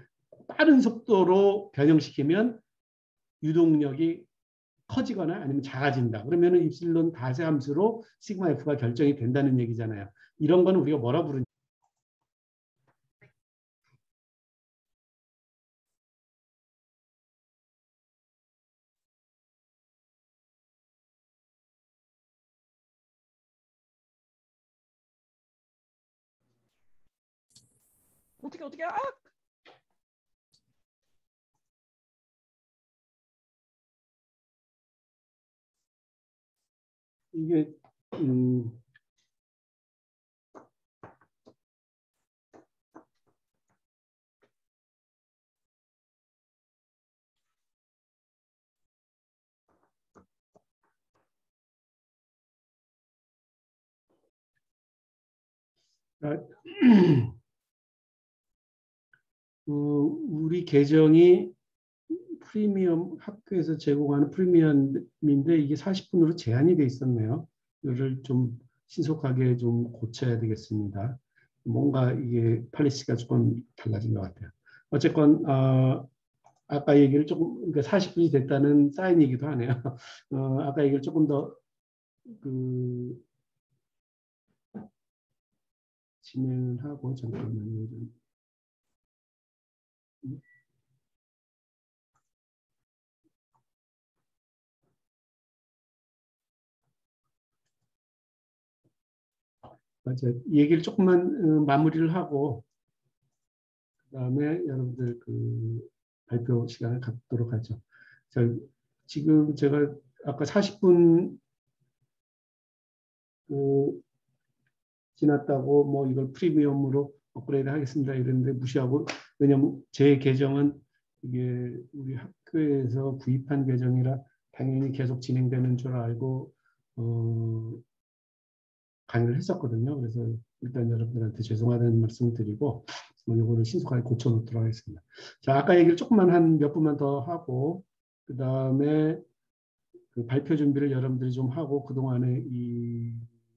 빠른 속도로 변형시키면 유동력이 커지거나 아니면 작아진다. 그러면 입실론 다세 함수로 시그마 F가 결정이 된다는 얘기잖아요. 이런 거는 우리가 뭐라 부르냐. 어떻게 이게 우리 계정이 프리미엄 학교에서 제공하는 프리미엄인데 이게 40분으로 제한이 돼 있었네요. 이거를 좀 신속하게 좀 고쳐야 되겠습니다. 뭔가 이게 팔리시가 조금 달라진 것 같아요. 어쨌건 아까 얘기를 조금 그러니까 40분이 됐다는 사인이기도 하네요. 아까 얘기를 조금 더 그 진행을 하고 잠깐만요. 맞아요. 얘기를 조금만 마무리를 하고 그다음에 여러분들 그 발표 시간을 갖도록 하죠. 자, 지금 제가 아까 40분 그 지났다고 뭐 이걸 프리미엄으로 업그레이드 하겠습니다 이랬는데 무시하고 왜냐면 제 계정은 이게 우리 학교에서 구입한 계정이라 당연히 계속 진행되는 줄 알고 강의를 했었거든요. 그래서 일단 여러분들한테 죄송하다는 말씀을 드리고 이거를 신속하게 고쳐놓도록 하겠습니다. 자, 아까 얘기를 조금만 한 몇 분만 더 하고 그 다음에 그 발표 준비를 여러분들이 좀 하고 그동안에 이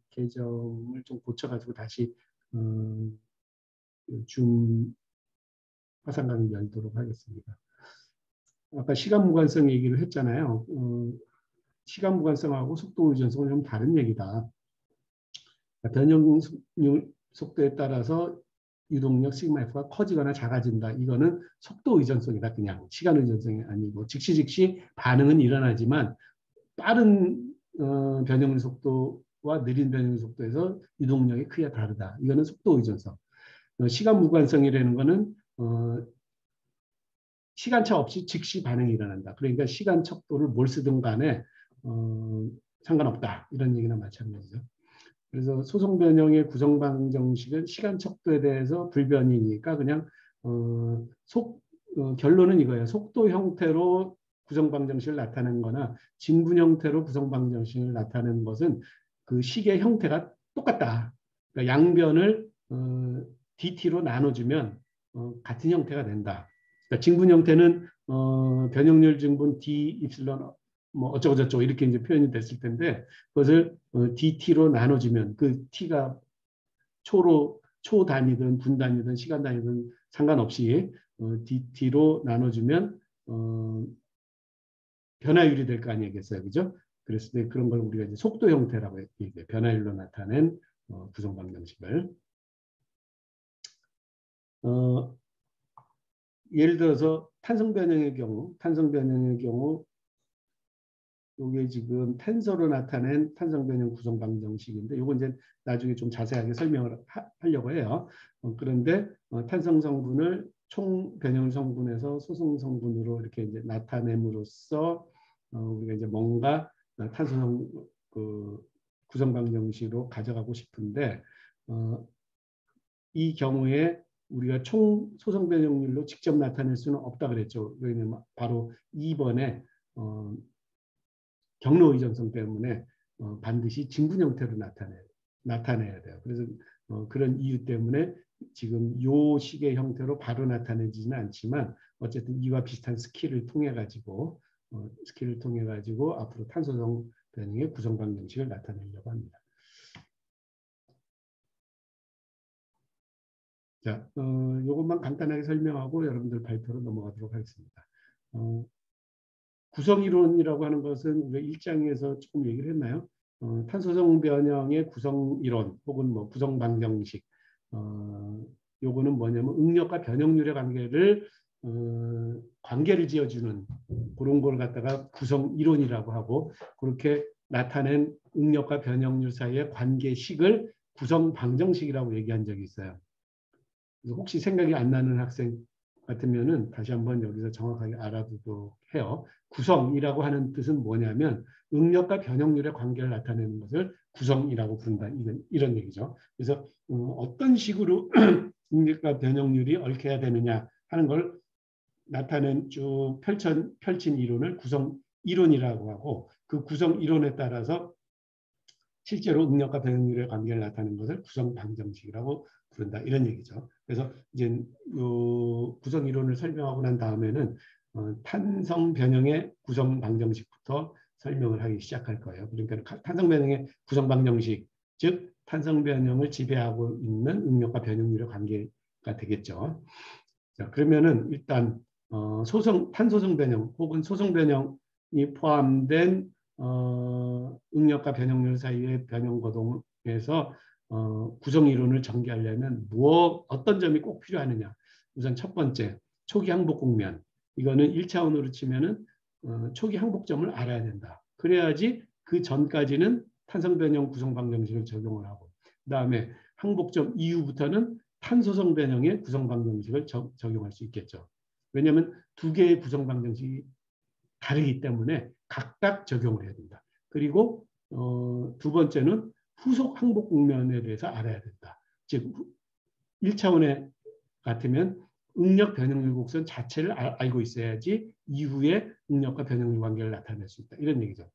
계정을 좀 고쳐가지고 다시 줌 화상 강의 열도록 하겠습니다. 아까 시간 무관성 얘기를 했잖아요. 시간 무관성하고 속도 의존성은 좀 다른 얘기다. 변형 속도에 따라서 유동력 시그마 F가 커지거나 작아진다. 이거는 속도 의존성이다. 그냥 시간 의존성이 아니고 즉시 반응은 일어나지만 빠른 변형 속도와 느린 변형 속도에서 유동력이 크게 다르다. 이거는 속도 의존성. 시간 무관성이라는 거는 시간차 없이 즉시 반응이 일어난다. 그러니까 시간 척도를 뭘 쓰든 간에 상관없다. 이런 얘기나 마찬가지죠. 그래서 소송 변형의 구성 방정식은 시간 척도에 대해서 불변이니까 그냥 결론은 이거예요. 속도 형태로 구성 방정식을 나타내는 거나 진분 형태로 구성 방정식을 나타내는 것은 그 식의 형태가 똑같다. 그러니까 양변을 DT로 나눠주면 같은 형태가 된다. 그러니까 징분 형태는 변형률 증분 D 입실론 뭐 어쩌고 저쩌고 이렇게 이제 표현이 됐을 텐데 그것을 DT로 나눠주면 그 T가 초 단위든 분 단위든 시간 단위든 상관없이 DT로 나눠주면 변화율이 될 거 아니겠어요, 그죠? 그랬을 때 그런 걸 우리가 이제 속도 형태라고 얘기해요. 변화율로 나타낸 구성 방정식을. 예를 들어서 탄성 변형의 경우 이게 지금 텐서로 나타낸 탄성 변형 구성 방정식인데 이건 이제 나중에 좀 자세하게 설명을 하려고 해요. 그런데 탄성 성분을 총 변형 성분에서 소성 성분으로 이렇게 이제 나타냄으로써 우리가 이제 뭔가 탄소 구성 방정식으로 가져가고 싶은데 이 경우에 우리가 총 소성 변형률로 직접 나타낼 수는 없다 그랬죠. 왜냐면 바로 2번에 경로 의존성 때문에 반드시 진분 형태로 나타내야 돼요. 그래서 그런 이유 때문에 지금 요 식의 형태로 바로 나타내지는 않지만 어쨌든 이와 비슷한 스킬을 통해 가지고 앞으로 탄소성 변형의 구성 방정식을 나타내려고 합니다. 자, 이것만 간단하게 설명하고 여러분들 발표로 넘어가도록 하겠습니다. 구성이론이라고 하는 것은 우리가 1장에서 조금 얘기를 했나요? 탄소성 변형의 구성이론 혹은 뭐 구성 방정식. 요거는 뭐냐면 응력과 변형률의 관계를 지어주는 그런 걸 갖다가 구성이론이라고 하고 그렇게 나타낸 응력과 변형률 사이의 관계식을 구성 방정식이라고 얘기한 적이 있어요. 혹시 생각이 안 나는 학생 같으면은 다시 한번 여기서 정확하게 알아두도록 해요. 구성이라고 하는 뜻은 뭐냐면 응력과 변형률의 관계를 나타내는 것을 구성이라고 부른다. 이런 얘기죠. 그래서 어떤 식으로 응력과 변형률이 얽혀야 되느냐 하는 걸 나타낸 쭉 펼친 이론을 구성 이론이라고 하고 그 구성 이론에 따라서 실제로 응력과 변형률의 관계를 나타내는 것을 구성 방정식이라고 부른다. 이런 얘기죠. 그래서 이제 요 구성 이론을 설명하고 난 다음에는 탄성 변형의 구성 방정식부터 설명을 하기 시작할 거예요. 그러니까 탄성 변형의 구성 방정식, 즉 탄성 변형을 지배하고 있는 응력과 변형률의 관계가 되겠죠. 자, 그러면은 일단 탄소성 변형 혹은 소성 변형이 포함된 응력과 변형률 사이의 변형 거동에서 구성 이론을 전개하려면 어떤 점이 꼭 필요하느냐. 우선 첫 번째, 초기 항복 국면. 이거는 1차원으로 치면은 초기 항복점을 알아야 된다. 그래야지 그 전까지는 탄성 변형 구성 방정식을 적용을 하고 그다음에 항복점 이후부터는 탄소성 변형의 구성 방정식을 적용할 수 있겠죠. 왜냐하면 두 개의 구성 방정식이 다르기 때문에 각각 적용을 해야 된다. 그리고 두 번째는 후속 항복 국면에 대해서 알아야 된다. 즉 1차원에 같으면 응력 변형률 곡선 자체를 알고 있어야지 이후에 응력과 변형률 관계를 나타낼 수 있다. 이런 얘기죠.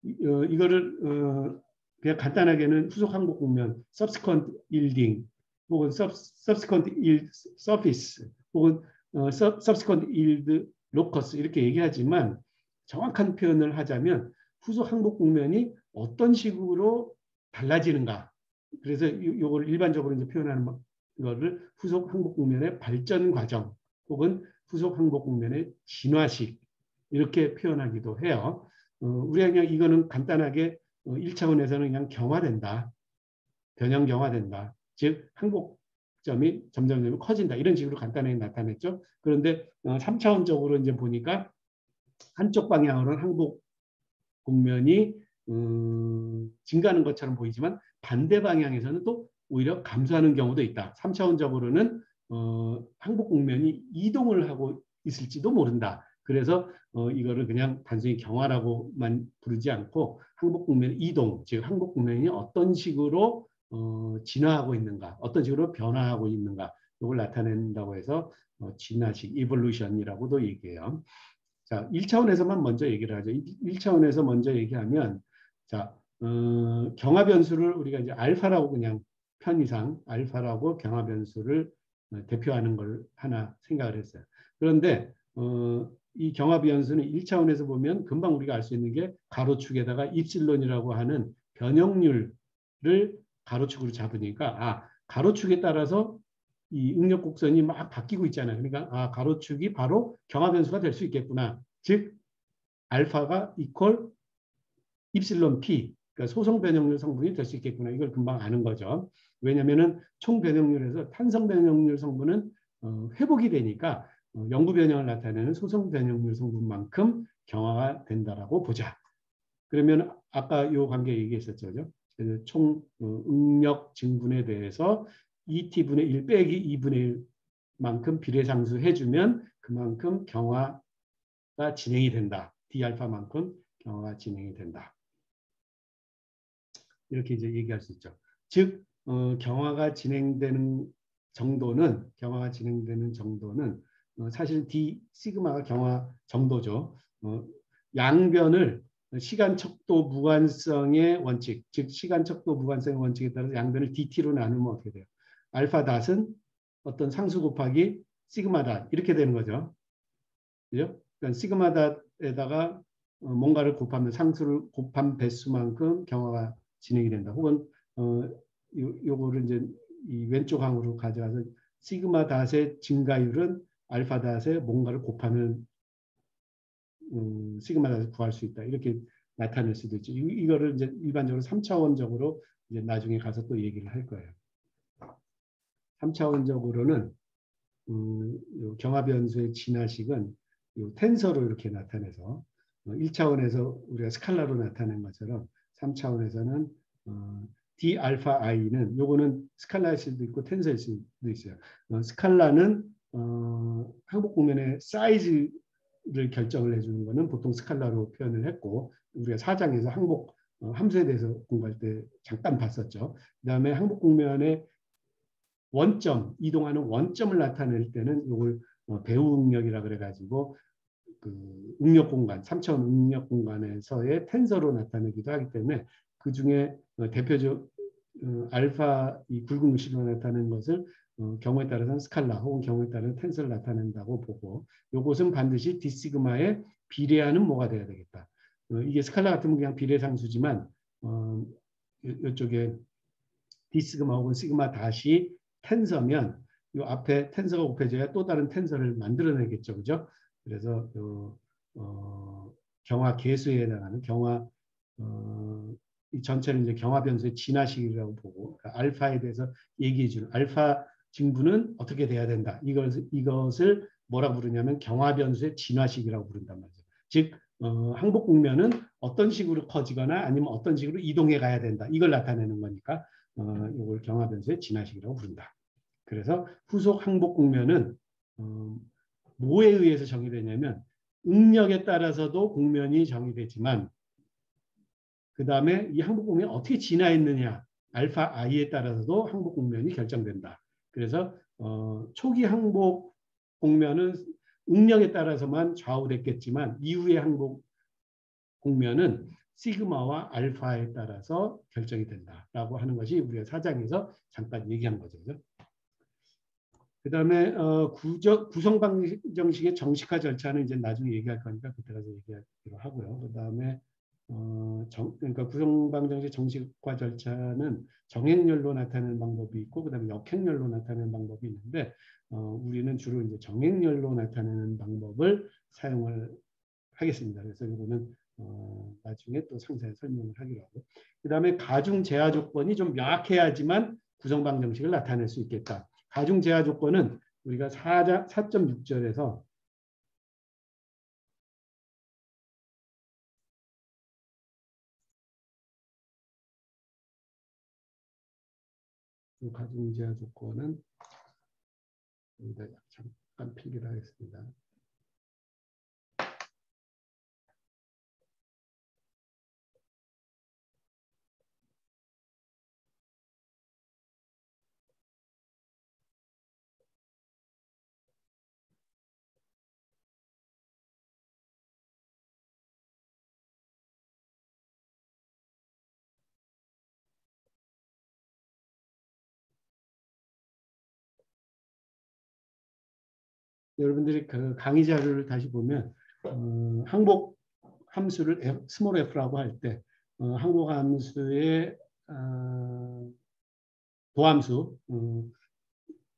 이거를 그냥 간단하게는 후속 항복 국면, subsequent yielding 혹은 subsequent yield surface 혹은 subsequent yield locus 이렇게 얘기하지만 정확한 표현을 하자면 후속 항복 국면이 어떤 식으로 달라지는가. 그래서 이걸 일반적으로 이제 표현하는 거를 후속 항복 국면의 발전 과정 혹은 후속 항복 국면의 진화식 이렇게 표현하기도 해요. 우리가 그냥 이거는 간단하게 1차원에서는 그냥 경화된다. 변형 경화된다. 즉 항복점이 점점 커진다. 이런 식으로 간단하게 나타냈죠. 그런데 3차원적으로 이제 보니까 한쪽 방향으로는 항복 국면이 증가하는 것처럼 보이지만 반대 방향에서는 또 오히려 감소하는 경우도 있다. 3차원적으로는 항복 국면이 이동을 하고 있을지도 모른다. 그래서 이거를 그냥 단순히 경화라고만 부르지 않고 항복 국면의 이동, 즉 항복 국면이 어떤 식으로 진화하고 있는가, 어떤 식으로 변화하고 있는가, 이걸 나타낸다고 해서 진화식, 이볼루션이라고도 얘기해요. 자, 1차원에서만 먼저 얘기를 하죠. 1차원에서 먼저 얘기하면 자, 경화 변수를 우리가 이제 알파라고 그냥 편의상 알파라고 경화 변수를 대표하는 걸 하나 생각을 했어요. 그런데 이 경화 변수는 1차원에서 보면 금방 우리가 알 수 있는 게 가로축에다가 입실론이라고 하는 변형률을 가로축으로 잡으니까 가로축에 따라서 이 응력 곡선이 막 바뀌고 있잖아요. 그러니까 가로축이 바로 경화 변수가 될 수 있겠구나. 즉 알파가 이퀄 입실론 P, 그러니까 소성 변형률 성분이 될 수 있겠구나. 이걸 금방 아는 거죠. 왜냐하면 총 변형률에서 탄성 변형률 성분은 회복이 되니까 영구 변형을 나타내는 소성 변형률 성분만큼 경화가 된다라고 보자. 그러면 아까 이 관계 얘기했었죠. 그죠? 총 응력 증분에 대해서 2t분의 1 빼기 2분의 1만큼 비례상수 해주면 그만큼 경화가 진행이 된다. D알파만큼 경화가 진행이 된다. 이렇게 이제 얘기할 수 있죠. 즉 경화가 진행되는 정도는 사실 D 시그마가 경화 정도죠. 양변을 시간 척도 무관성의 원칙, 즉 시간 척도 무관성의 원칙에 따라서 양변을 DT로 나누면 어떻게 돼요? 알파 닷은 어떤 상수 곱하기 시그마 닷 이렇게 되는 거죠. 그죠? 그러니까 시그마 닷에다가 뭔가를 곱하면 상수를 곱한 배수만큼 경화가 진행이 된다. 혹은 요거를 이제 이 왼쪽 항으로 가져가서 시그마 닷의 증가율은 알파 닷에 뭔가를 곱하면 시그마 닷을 구할 수 있다. 이렇게 나타낼 수도 있죠. 이거를 이제 일반적으로 3차원적으로 이제 나중에 가서 또 얘기를 할 거예요. 3차원적으로는 경화 변수의 진화식은 텐서로 이렇게 나타내서 1차원에서 우리가 스칼라로 나타낸 것처럼 3차원에서는 D 알파 I는 요거는 스칼라일 수도 있고 텐서일 수도 있어요. 스칼라는 항복 공면의 사이즈를 결정을 해주는 거는 보통 스칼라로 표현을 했고 우리가 4장에서 항복 함수에 대해서 공부할 때 잠깐 봤었죠. 그 다음에 항복 공면의 원점, 이동하는 원점을 나타낼 때는 이걸 배후 응력이라 그래가지고 그 응력 공간, 3차원 응력 공간에서의 텐서로 나타내기도 하기 때문에 그 중에 대표적 알파 이 굵은 글씨로 나타내는 것을 경우에 따라서는 스칼라 혹은 경우에 따라서는 텐서를 나타낸다고 보고 이것은 반드시 디시그마에 비례하는 뭐가 돼야 되겠다. 이게 스칼라 같으면 그냥 비례상수지만 이쪽에 디시그마 혹은 시그마 다시 텐서면 이 앞에 텐서가 곱해져야 또 다른 텐서를 만들어내겠죠, 그죠? 그래서 경화 계수에 해당하는 경화 이 전체는 이제 경화 변수의 진화식이라고 보고 그러니까 알파에 대해서 얘기해 주는 알파 증분은 어떻게 돼야 된다. 이것을 뭐라 부르냐면 경화 변수의 진화식이라고 부른단 말이죠. 즉 항복 국면은 어떤 식으로 커지거나 아니면 어떤 식으로 이동해 가야 된다. 이걸 나타내는 거니까 이걸 경화 변수의 진화식이라고 부른다. 그래서 후속 항복 국면은 뭐에 의해서 정의되냐면 응력에 따라서도 국면이 정의되지만 그 다음에 이 항복 국면이 어떻게 진화했느냐 알파 i에 따라서도 항복 국면이 결정된다. 그래서 초기 항복 국면은 응력에 따라서만 좌우됐겠지만 이후의 항복 국면은 시그마와 알파에 따라서 결정이 된다라고 하는 것이 우리가 4장에서 잠깐 얘기한 거죠. 그 다음에 구성방정식의 정식화 절차는 이제 나중에 얘기할 거니까 그때 가서 얘기하기로 하고요. 그 다음에 그러니까 구성방정식 정식화 절차는 정행렬로 나타내는 방법이 있고 그 다음에 역행렬로 나타내는 방법이 있는데 우리는 주로 이제 정행렬로 나타내는 방법을 사용을 하겠습니다. 그래서 이거는 나중에 또 상세히 설명을 하기로 하고 그 다음에 가중 제하 조건이 좀 명확해야지만 구성방정식을 나타낼 수 있겠다. 가중 제하 조건은 우리가 4.6절에서 가중 제하 조건은 여기다 잠깐 필기를 하겠습니다. 여러분들이 그 강의 자료를 다시 보면 항복 함수를 스몰 f라고 할 때 항복 함수의 도함수,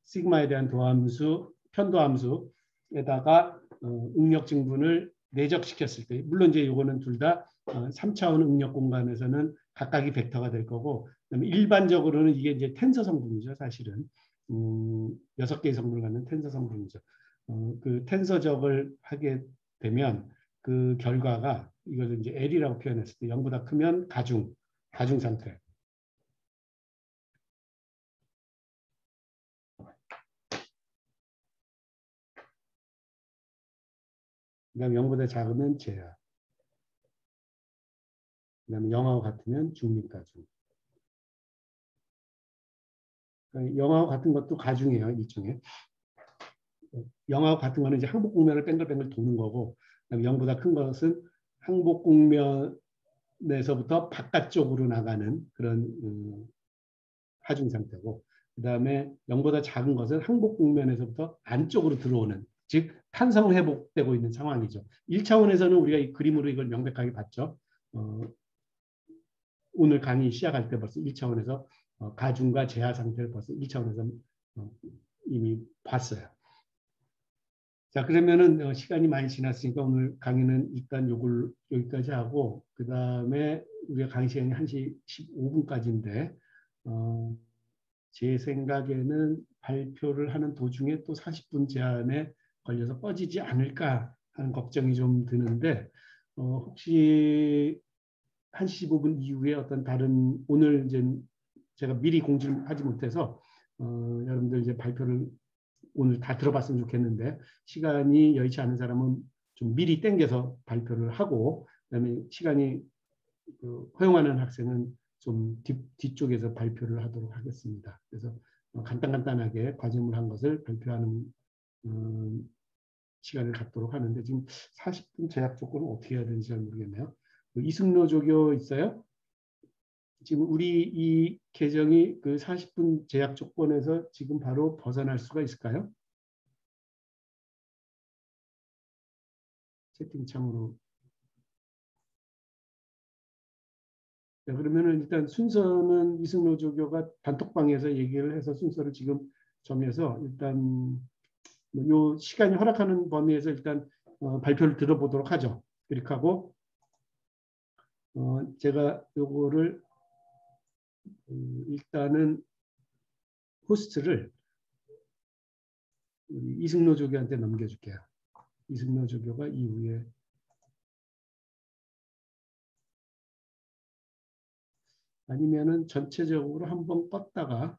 시그마에 대한 도함수, 편도함수에다가 응력 증분을 내적시켰을 때, 물론 이제 이거는 둘 다 3차원 응력 공간에서는 각각이 벡터가 될 거고, 그다음에 일반적으로는 이게 이제 텐서 성분이죠, 사실은. 6개의 성분을 갖는 텐서 성분이죠. 그 텐서적을 하게 되면 그 결과가 이것을 이제 L이라고 표현했을 때 0보다 크면 가중 상태. 그다음에 0보다 작으면 제야. 그다음에 0하고 같으면 중립가중. 그러니까 0하고 같은 것도 가중이에요, 일종의. 0하고 같은 거는 이제 항복 국면을 뱅글뱅글 도는 거고, 그다음에 0보다 큰 것은 항복 국면에서부터 바깥쪽으로 나가는 그런 하중 상태고, 그다음에 0보다 작은 것은 항복 국면에서부터 안쪽으로 들어오는, 즉 탄성 회복되고 있는 상황이죠. 1차원에서는 우리가 이 그림으로 이걸 명백하게 봤죠. 오늘 강의 시작할 때 벌써 1차원에서 가중과 제하 상태를 벌써 1차원에서 이미 봤어요. 자, 그러면은 시간이 많이 지났으니까 오늘 강의는 일단 요걸 여기까지 하고, 그 다음에 우리가 강의 시간이 1시 15분까지인데 제 생각에는 발표를 하는 도중에 또 40분 제한에 걸려서 꺼지지 않을까 하는 걱정이 좀 드는데, 혹시 1시 15분 이후에 어떤 다른, 오늘 이제 제가 미리 공지를 하지 못해서 여러분들 이제 발표를 오늘 다 들어봤으면 좋겠는데, 시간이 여의치 않은 사람은 좀 미리 땡겨서 발표를 하고, 그다음에 시간이 허용하는 학생은 좀 뒤쪽에서 발표를 하도록 하겠습니다. 그래서 간단하게 과제물 한 것을 발표하는 시간을 갖도록 하는데, 지금 40분 제약 조건은 어떻게 해야 되는지 잘 모르겠네요. 이승로 조교 있어요? 지금 우리 이 계정이 그 40분 제약 조건에서 지금 바로 벗어날 수가 있을까요? 채팅창으로. 네, 그러면은 일단 순서는 이승로 조교가 단톡방에서 얘기를 해서 순서를 지금 정해서 일단 요 시간이 허락하는 범위에서 일단 발표를 들어보도록 하죠. 그렇게 하고 제가 요거를 일단은 호스트를 이승로 조교한테 넘겨줄게요. 이승로 조교가 이후에 아니면은 전체적으로 한번 껐다가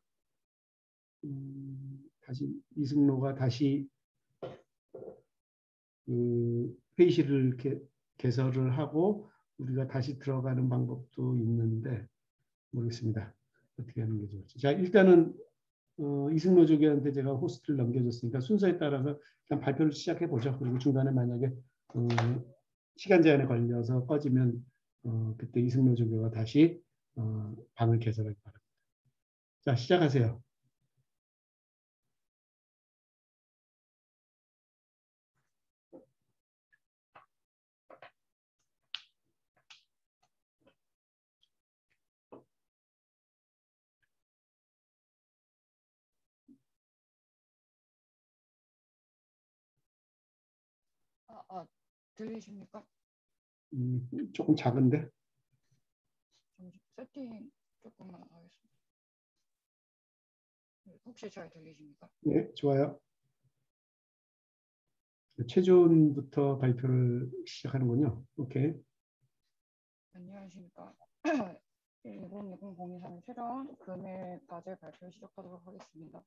다시 이승로가 다시 회의실을 이렇게 개설을 하고 우리가 다시 들어가는 방법도 있는데 모르겠습니다. 어떻게 하는 게 좋을지. 자, 일단은 이승로 조교한테 제가 호스트를 넘겨줬으니까 순서에 따라서 일단 발표를 시작해 보죠. 그리고 중간에 만약에 시간 제한에 걸려서 꺼지면 그때 이승로 조교가 다시 방을 개설하기 바랍니다. 자, 시작하세요. 들리십니까? 조금 작은데? 세팅 조금만 하겠습니다. 혹시 잘 들리십니까? 네, 좋아요. 최종부터 발표를 시작하는군요. 오케이. 안녕하십니까? 2020-03 최종 금일 과제 발표 시작하도록 하겠습니다.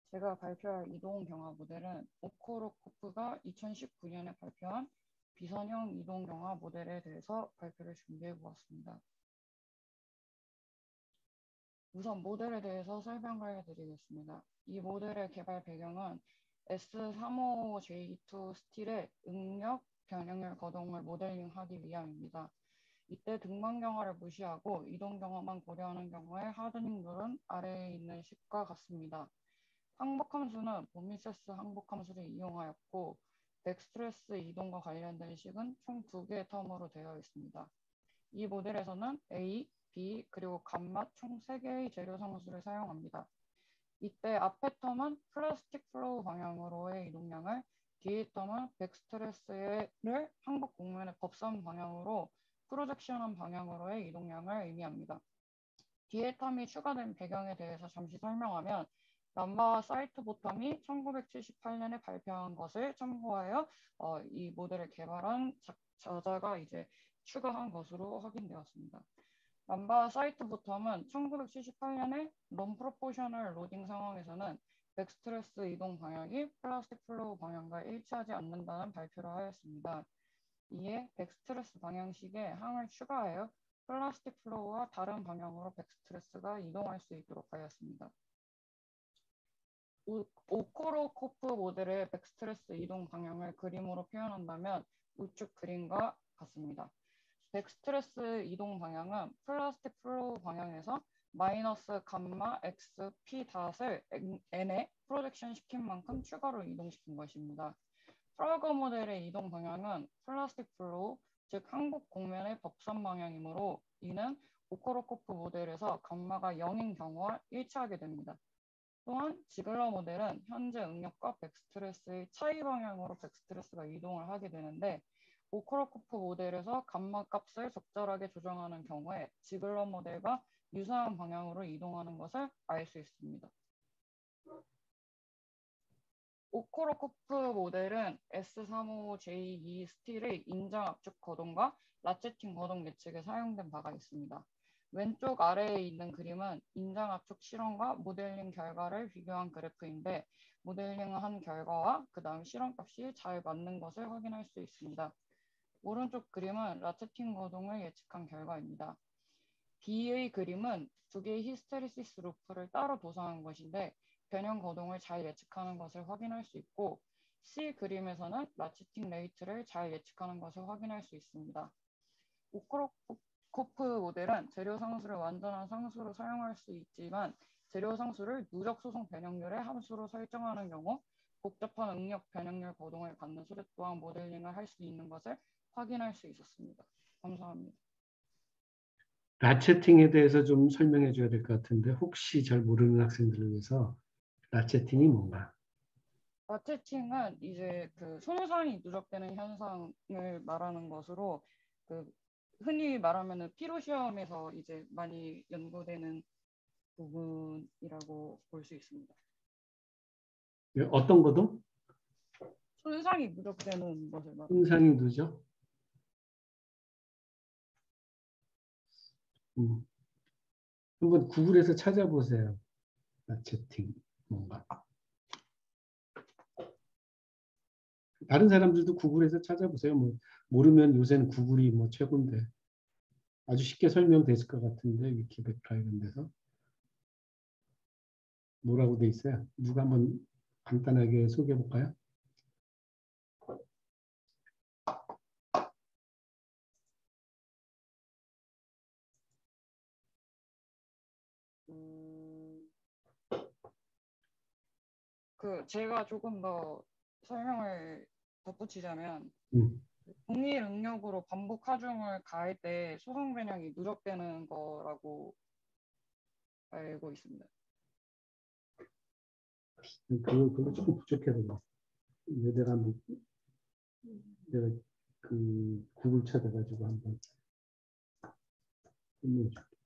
제가 발표할 이동 경화 모델은 오코로코프가 2019년에 발표한 비선형 이동 경화 모델에 대해서 발표를 준비해 보았습니다. 우선 모델에 대해서 설명을 드리겠습니다. 이 모델의 개발 배경은 S35J2 스틸의 응력, 변형률 거동을 모델링하기 위함입니다. 이때 등반 경화를 무시하고 이동 경화만 고려하는 경우에 하드닝 룰은 아래에 있는 식과 같습니다. 항복 함수는 보미세스 항복 함수를 이용하였고 백스트레스 이동과 관련된 식은 총 2개의 텀으로 되어 있습니다. 이 모델에서는 A, B, 그리고 감마 총 3개의 재료 상수를 사용합니다. 이때 앞의 텀은 플라스틱 플로우 방향으로의 이동량을, 뒤의 텀은 백스트레스를 항복 곡면의 법선 방향으로 프로젝션한 방향으로의 이동량을 의미합니다. 뒤에 텀이 추가된 배경에 대해서 잠시 설명하면 람바와 사이트 보텀이 1978년에 발표한 것을 참고하여 이 모델을 개발한 저자가 이제 추가한 것으로 확인되었습니다. 람바와 사이트 보텀은 1978년에 non-proportional 로딩 상황에서는 백스트레스 이동 방향이 플라스틱 플로우 방향과 일치하지 않는다는 발표를 하였습니다. 이에 백스트레스 방향식에 항을 추가하여 플라스틱 플로우와 다른 방향으로 백스트레스가 이동할 수 있도록 하였습니다. 오코로코프 모델의 백스트레스 이동 방향을 그림으로 표현한다면 우측 그림과 같습니다. 백스트레스 이동 방향은 플라스틱 플로우 방향에서 마이너스 감마 x p 닷을 n에 프로젝션 시킨 만큼 추가로 이동시킨 것입니다. 프라거 모델의 이동 방향은 플라스틱 플로우, 즉 항복 곡면의 법선 방향이므로 이는 오코로코프 모델에서 감마가 0인 경우와 일치하게 됩니다. 또한 지글러 모델은 현재 응력과 백스트레스의 차이 방향으로 백스트레스가 이동을 하게 되는데 오코로코프 모델에서 감마 값을 적절하게 조정하는 경우에 지글러 모델과 유사한 방향으로 이동하는 것을 알 수 있습니다. 오코로코프 모델은 S35J2 스틸의 인장 압축 거동과 라체팅 거동 예측에 사용된 바가 있습니다. 왼쪽 아래에 있는 그림은 인장 압축 실험과 모델링 결과를 비교한 그래프인데 모델링한 결과와 그 다음 실험값이 잘 맞는 것을 확인할 수 있습니다. 오른쪽 그림은 라체팅 거동을 예측한 결과입니다. B의 그림은 2개의 히스테리시스 루프를 따로 도사한 것인데 변형 거동을 잘 예측하는 것을 확인할 수 있고 C 그림에서는 라체팅 레이트를 잘 예측하는 것을 확인할 수 있습니다. 오코로코프 모델은 재료 상수를 완전한 상수로 사용할 수 있지만 재료 상수를 누적 소송 변형률의 함수로 설정하는 경우 복잡한 응력 변형률 거동을 갖는 소재 또한 모델링을 할 수 있는 것을 확인할 수 있었습니다. 감사합니다. 라체팅에 대해서 좀 설명해 줘야 될 것 같은데 혹시 잘 모르는 학생들을 위해서 라체팅이 뭔가? 라체팅은 이제 그 손상이 누적되는 현상을 말하는 것으로 그 흔히 말하면은 피로 시험에서 이제 많이 연구되는 부분이라고 볼 수 있습니다. 어떤 거도? 손상이 누적되는 것을 말합니다. 손상이 누죠? 한번 구글에서 찾아보세요. 라체팅 뭔가. 다른 사람들도 구글에서 찾아보세요. 뭐 모르면 요새는 구글이 뭐 최고인데 아주 쉽게 설명됐을 것 같은데 위키백과 이런 데서 뭐라고 돼 있어요? 누가 한번 간단하게 소개해 볼까요? 그 제가 조금 더 설명을 덧붙이자면 음. 동일 응력으로 반복 하중을 가할 때 소송 변형이 누적되는 거라고 알고 있습니다. 그거 조금 부족해서 내가 그 구글 찾아가지고 한번 설명해 줄게.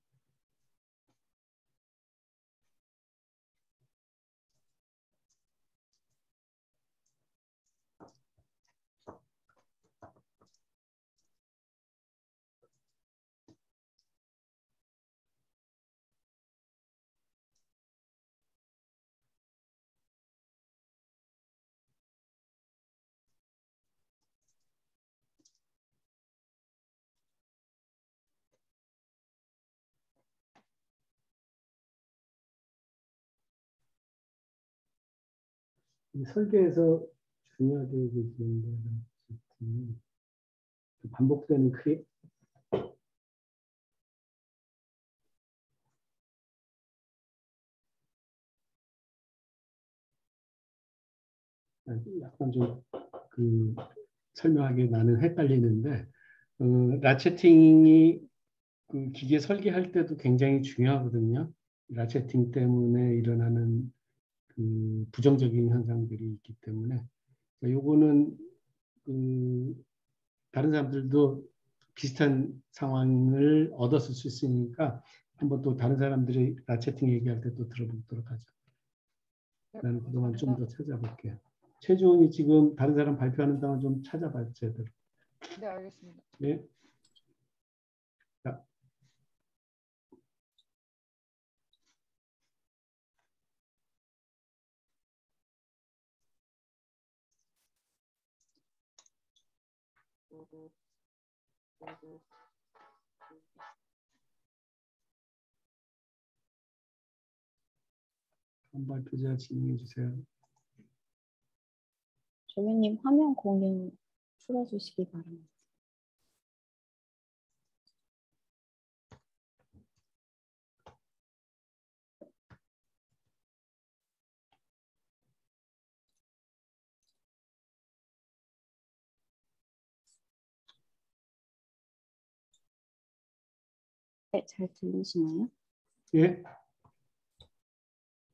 설계에서 중요하게 얘기하는 반복되는 약간 좀 그 설명하기 나는 헷갈리는데 라체팅이 그 기계 설계할 때도 굉장히 중요하거든요. 라체팅 때문에 일어나는 그 부정적인 현상들이 있기 때문에 요거는 그 다른 사람들도 비슷한 상황을 얻었을 수 있으니까 한번 또 다른 사람들이 라체팅 얘기할 때 또 들어보도록 하죠. 네, 나는 그동안 좀 감사합니다. 더 찾아볼게요. 최주원이 지금 다른 사람 발표하는 동안 좀 찾아봐요, 제대로. 네, 알겠습니다. 네. 자, 다음 발표자 진행해 주세요. 조교님 화면 공유 풀어주시기 바랍니다. 네, 잘 들리시나요? 예.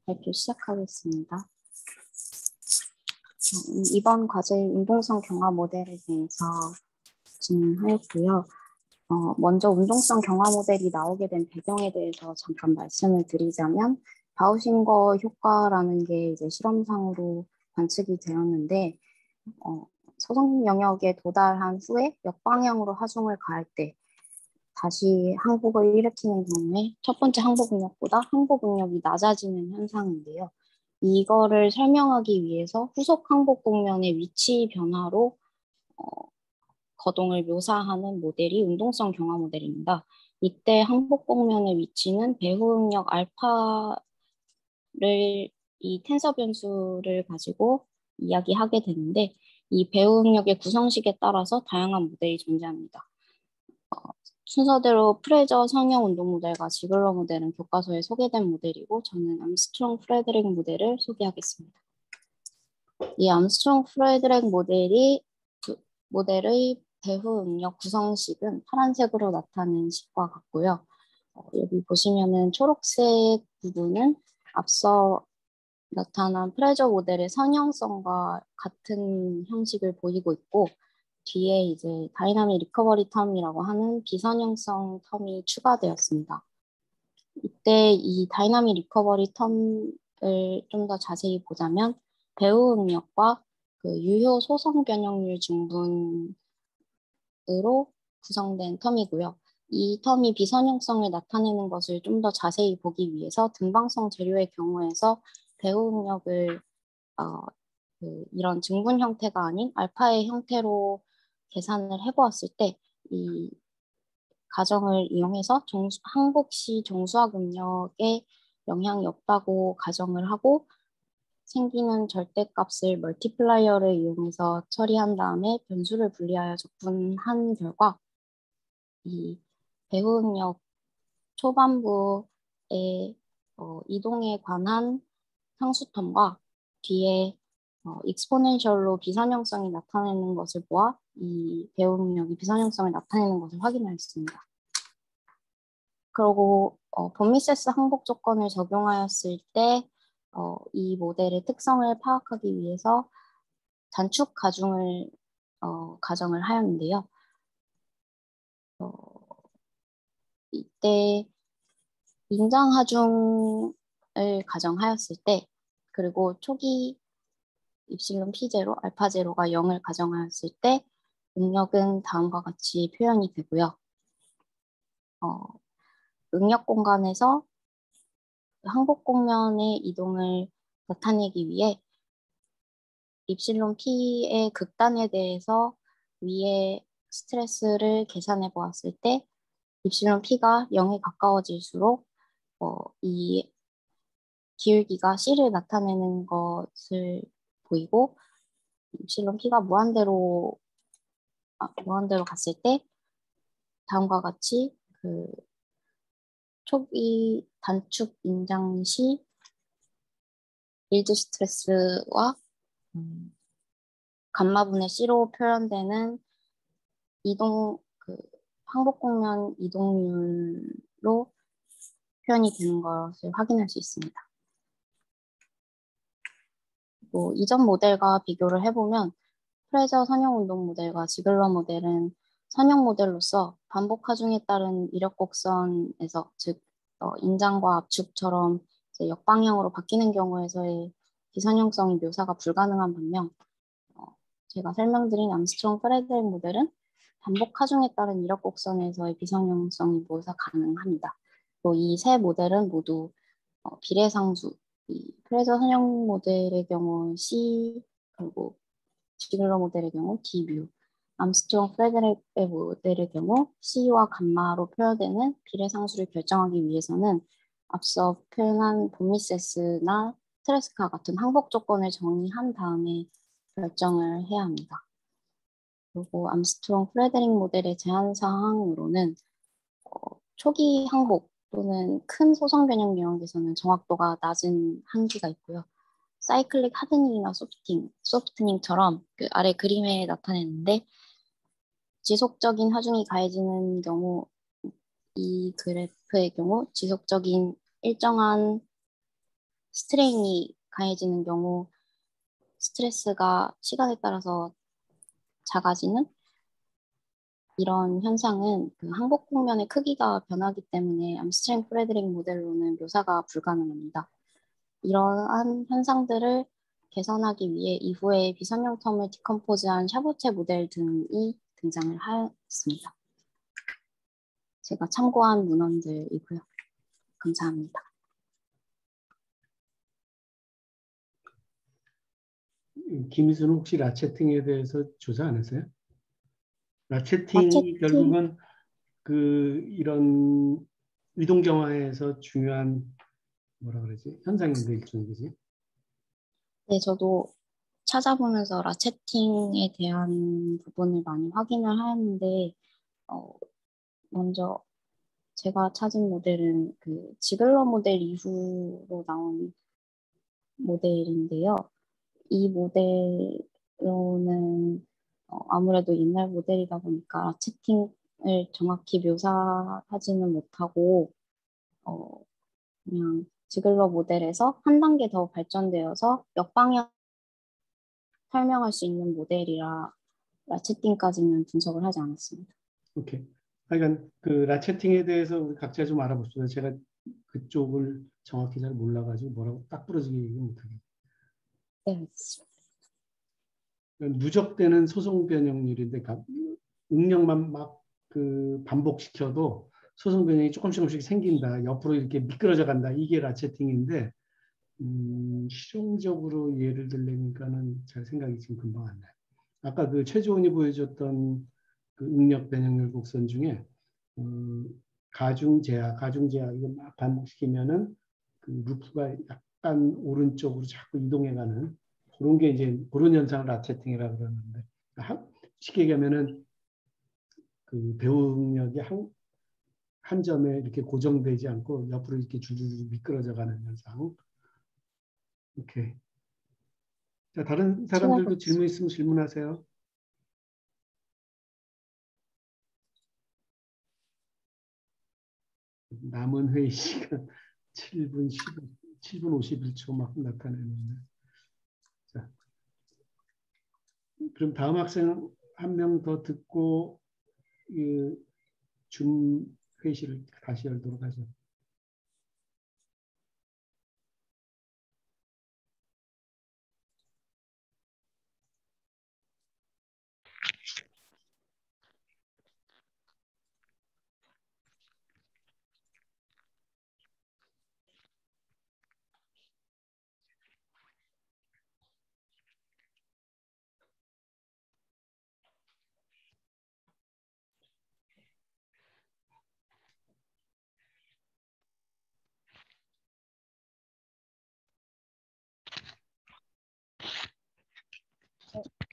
발표 시작하겠습니다. 이번 과제 운동성 경화 모델에 대해서 진행하였고요. 먼저 운동성 경화 모델이 나오게 된 배경에 대해서 잠깐 말씀을 드리자면 바우싱거 효과라는 게 이제 실험상으로 관측이 되었는데 소성 영역에 도달한 후에 역방향으로 하중을 가할 때 다시 항복을 일으키는 경우에 첫 번째 항복 능력보다 항복 능력이 낮아지는 현상인데요. 이거를 설명하기 위해서 후속 항복 국면의 위치 변화로 거동을 묘사하는 모델이 운동성 경화 모델입니다. 이때 항복 국면의 위치는 배후 응력 알파를 이 텐서 변수를 가지고 이야기하게 되는데 이 배후 응력의 구성식에 따라서 다양한 모델이 존재합니다. 순서대로 프레저 성형 운동 모델과 지글러 모델은 교과서에 소개된 모델이고 저는 암스트롱 프레드릭 모델을 소개하겠습니다. 이 암스트롱 프레드릭 모델의 배후 응력 구성식은 파란색으로 나타낸 식과 같고요. 여기 보시면은 초록색 부분은 앞서 나타난 프레저 모델의 선형성과 같은 형식을 보이고 있고 뒤에 이제 다이나믹 리커버리 텀이라고 하는 비선형성 텀이 추가되었습니다. 이때 이 다이나믹 리커버리 텀을 좀 더 자세히 보자면 배후 응력과 그 유효 소성 변형률 증분으로 구성된 텀이고요. 이 텀이 비선형성을 나타내는 것을 좀 더 자세히 보기 위해서 등방성 재료의 경우에서 배후 응력을 이런 증분 형태가 아닌 알파의 형태로 계산을 해보았을 때 이 가정을 이용해서 항복 시 정수화 압력에 영향이 없다고 가정을 하고 생기는 절대값을 멀티플라이어를 이용해서 처리한 다음에 변수를 분리하여 적분한 결과 이 배후 응력 초반부의 이동에 관한 상수텀과 뒤에 익스포넨셜로 비선형성이 나타내는 것을 보아 이 배후 능력이 비선형성을 나타내는 것을 확인하였습니다. 그리고 본미세스 항복 조건을 적용하였을 때 이 모델의 특성을 파악하기 위해서 단축 가중을 가정을 하였는데요. 이때 인장 하중을 가정하였을 때 그리고 초기 입실론 P0, 알파 제로가 0을 가정하였을 때 응력은 다음과 같이 표현이 되고요. 응력 공간에서 항복 공면의 이동을 나타내기 위해 입실론 P의 극단에 대해서 위에 스트레스를 계산해 보았을 때 입실론 P가 0에 가까워질수록 이 기울기가 C를 나타내는 것을 보이고 입실론 P가 무한대로 갔을 때 다음과 같이 그 초기 단축 인장 시 일드 스트레스와 감마분의 C로 표현되는 이동 항복 국면 이동률로 표현이 되는 것을 확인할 수 있습니다. 이전 모델과 비교를 해보면 프레저 선형 운동 모델과 지글러 모델은 선형 모델로서 반복 하중에 따른 이력 곡선에서 즉 인장과 압축처럼 이제 역방향으로 바뀌는 경우에서의 비선형성이 묘사가 불가능한 반면 제가 설명드린 암스트롱 프레데릭 모델은 반복 하중에 따른 이력 곡선에서의 비선형성이 묘사 가능합니다. 이 세 모델은 모두 비례상수, 이 프레저 선형 모델의 경우 C, 그리고 지글러 모델의 경우 D뮤, 암스트롱 프레데릭의 모델의 경우 C와 감마로 표현되는 비례상수를 결정하기 위해서는 앞서 표현한 본미세스나 트레스카 같은 항복 조건을 정의한 다음에 결정을 해야 합니다. 그리고 암스트롱 프레데릭 모델의 제한 사항으로는 초기 항복 또는 큰 소성 변형 유형에서는 정확도가 낮은 한계가 있고요. 사이클릭 하드닝이나 소프트닝처럼 그 아래 그림에 나타냈는데 지속적인 하중이 가해지는 경우 이 그래프의 경우 지속적인 일정한 스트레인이 가해지는 경우 스트레스가 시간에 따라서 작아지는 이런 현상은 그 항복 국면의 크기가 변하기 때문에 암스트롱 프레데릭 모델로는 묘사가 불가능합니다. 이러한 현상들을 개선하기 위해 이후에 비선형 텀을 디컴포즈한 샤보체 모델 등이 등장을 하였습니다. 제가 참고한 문헌들이고요. 감사합니다. 김희수는 혹시 라체팅에 대해서 조사 안 했어요? 라체팅이 결국은 이런 위동 경화에서 중요한 뭐라 그러지? 현상인데 일종이지. 네, 저도 찾아보면서 라체팅에 대한 부분을 많이 확인을 하였는데 먼저 제가 찾은 모델은 그 지글러 모델 이후로 나온 모델인데요. 이 모델로는 아무래도 옛날 모델이다 보니까 라체팅을 정확히 묘사하지는 못하고 그냥 지글러 모델에서 한 단계 더 발전되어서 역방향 설명할 수 있는 모델이라 라체팅까지는 분석을 하지 않았습니다. 오케이. 그러니까 그 라체팅에 대해서 우리 각자 좀 알아봅시다. 제가 그쪽을 정확히 잘 몰라가지고 뭐라고 딱 부러지게 얘기 못하겠어요. 네, 알겠습니다. 누적되는 소송 변형률인데 응력만 막 반복시켜도 소송 변형이 조금씩 생긴다. 옆으로 이렇게 미끄러져 간다. 이게 라체팅인데 실용적으로 예를 들려니까는 잘 생각이 지금 금방 안 나요. 아까 그 최조원이 보여줬던 그 응력 변형률 곡선 중에 가중제약 이거 막 반복시키면은 그 루프가 약간 오른쪽으로 자꾸 이동해가는 그런 게 이제 그런 현상을 라체팅이라고 그러는데 쉽게 얘기하면은 그 배우 응력이 한 점에 이렇게 고정되지 않고 옆으로 이렇게 줄줄 미끄러져가는 현상. 오케이. 자, 다른 사람들도 질문 있으면 질문하세요. 남은 회의 시간 7분 51초 막 나타내는데. 자, 그럼 다음 학생 한 명 더 듣고 줌 회의실을 다시 열도록 하죠.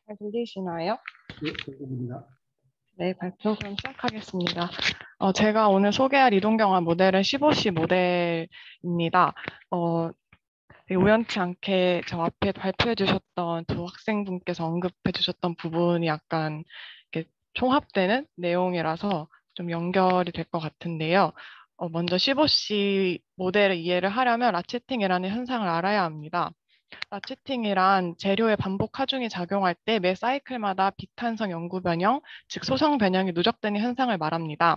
잘 들리시나요? 네, 들립니다. 네, 발표 그럼 시작하겠습니다. 제가 오늘 소개할 이동경화 모델은 15C 모델입니다. 되게 우연치 않게 저 앞에 발표해 주셨던 두 학생분께서 언급해 주셨던 부분이 약간 이렇게 총합되는 내용이라서 좀 연결이 될 것 같은데요. 먼저 15C 모델을 이해를 하려면 라체팅이라는 현상을 알아야 합니다. 라체팅이란 재료의 반복 하중이 작용할 때 매 사이클마다 비탄성 영구 변형, 즉 소성 변형이 누적되는 현상을 말합니다.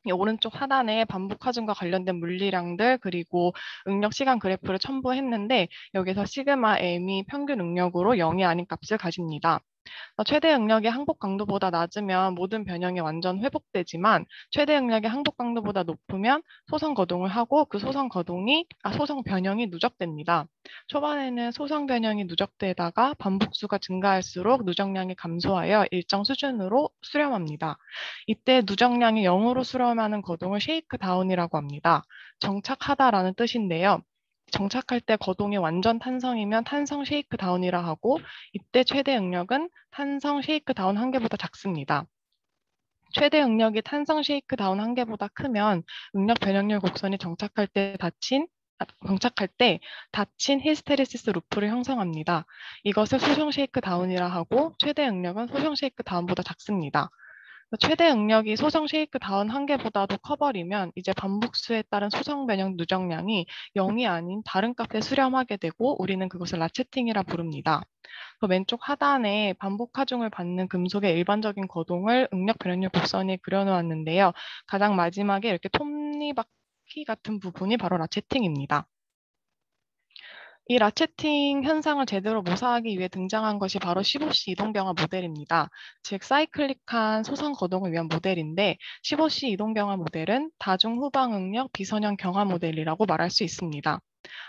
이 오른쪽 하단에 반복 하중과 관련된 물리량들 그리고 응력 시간 그래프를 첨부했는데 여기서 시그마 M이 평균 응력으로 0이 아닌 값을 가집니다. 최대 응력이 항복 강도보다 낮으면 모든 변형이 완전 회복되지만 최대 응력이 항복 강도보다 높으면 소성 거동을 하고 그 소성 변형이 누적됩니다. 초반에는 소성 변형이 누적되다가 반복수가 증가할수록 누적량이 감소하여 일정 수준으로 수렴합니다. 이때 누적량이 0으로 수렴하는 거동을 쉐이크 다운이라고 합니다. 정착하다라는 뜻인데요. 정착할 때 거동이 완전 탄성이면 탄성 쉐이크 다운이라 하고 이때 최대 응력은 탄성 쉐이크 다운 한계보다 작습니다. 최대 응력이 탄성 쉐이크 다운 한계보다 크면 응력 변형률 곡선이 정착할 때 닫힌 히스테리시스 루프를 형성합니다. 이것을 소형 쉐이크 다운이라 하고 최대 응력은 소형 쉐이크 다운보다 작습니다. 최대 응력이 소성 쉐이크 다운 한계보다도 커버리면 이제 반복수에 따른 소성 변형 누적량이 0이 아닌 다른 값에 수렴하게 되고 우리는 그것을 라체팅이라 부릅니다. 왼쪽 하단에 반복 하중을 받는 금속의 일반적인 거동을 응력 변형률 곡선에 그려놓았는데요. 가장 마지막에 이렇게 톱니바퀴 같은 부분이 바로 라체팅입니다. 이 라체팅 현상을 제대로 모사하기 위해 등장한 것이 바로 15C 이동경화 모델입니다. 즉 사이클릭한 소성 거동을 위한 모델인데 15C 이동경화 모델은 다중 후방응력 비선형 경화 모델이라고 말할 수 있습니다.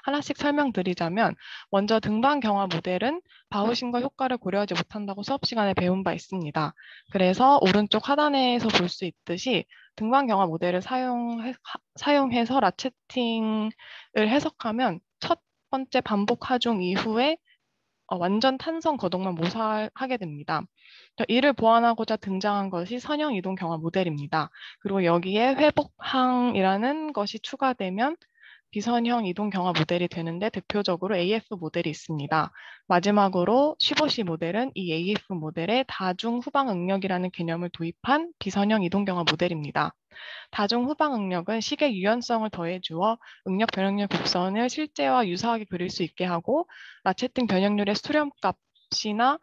하나씩 설명드리자면 먼저 등반 경화 모델은 바우신과 효과를 고려하지 못한다고 수업 시간에 배운 바 있습니다. 그래서 오른쪽 하단에서 볼 수 있듯이 등반 경화 모델을 사용해서 라체팅을 해석하면 첫 번째 반복 하중 이후에 완전 탄성 거동만 모사하게 됩니다. 이를 보완하고자 등장한 것이 선형 이동 경화 모델입니다. 그리고 여기에 회복항이라는 것이 추가되면 비선형 이동 경화 모델이 되는데 대표적으로 AF 모델이 있습니다. 마지막으로 15C 모델은 이 AF 모델에 다중 후방 응력이라는 개념을 도입한 비선형 이동 경화 모델입니다. 다중 후방 응력은 식의 유연성을 더해주어 응력 변형률 곡선을 실제와 유사하게 그릴 수 있게 하고 라체팅 변형률의 수렴값이나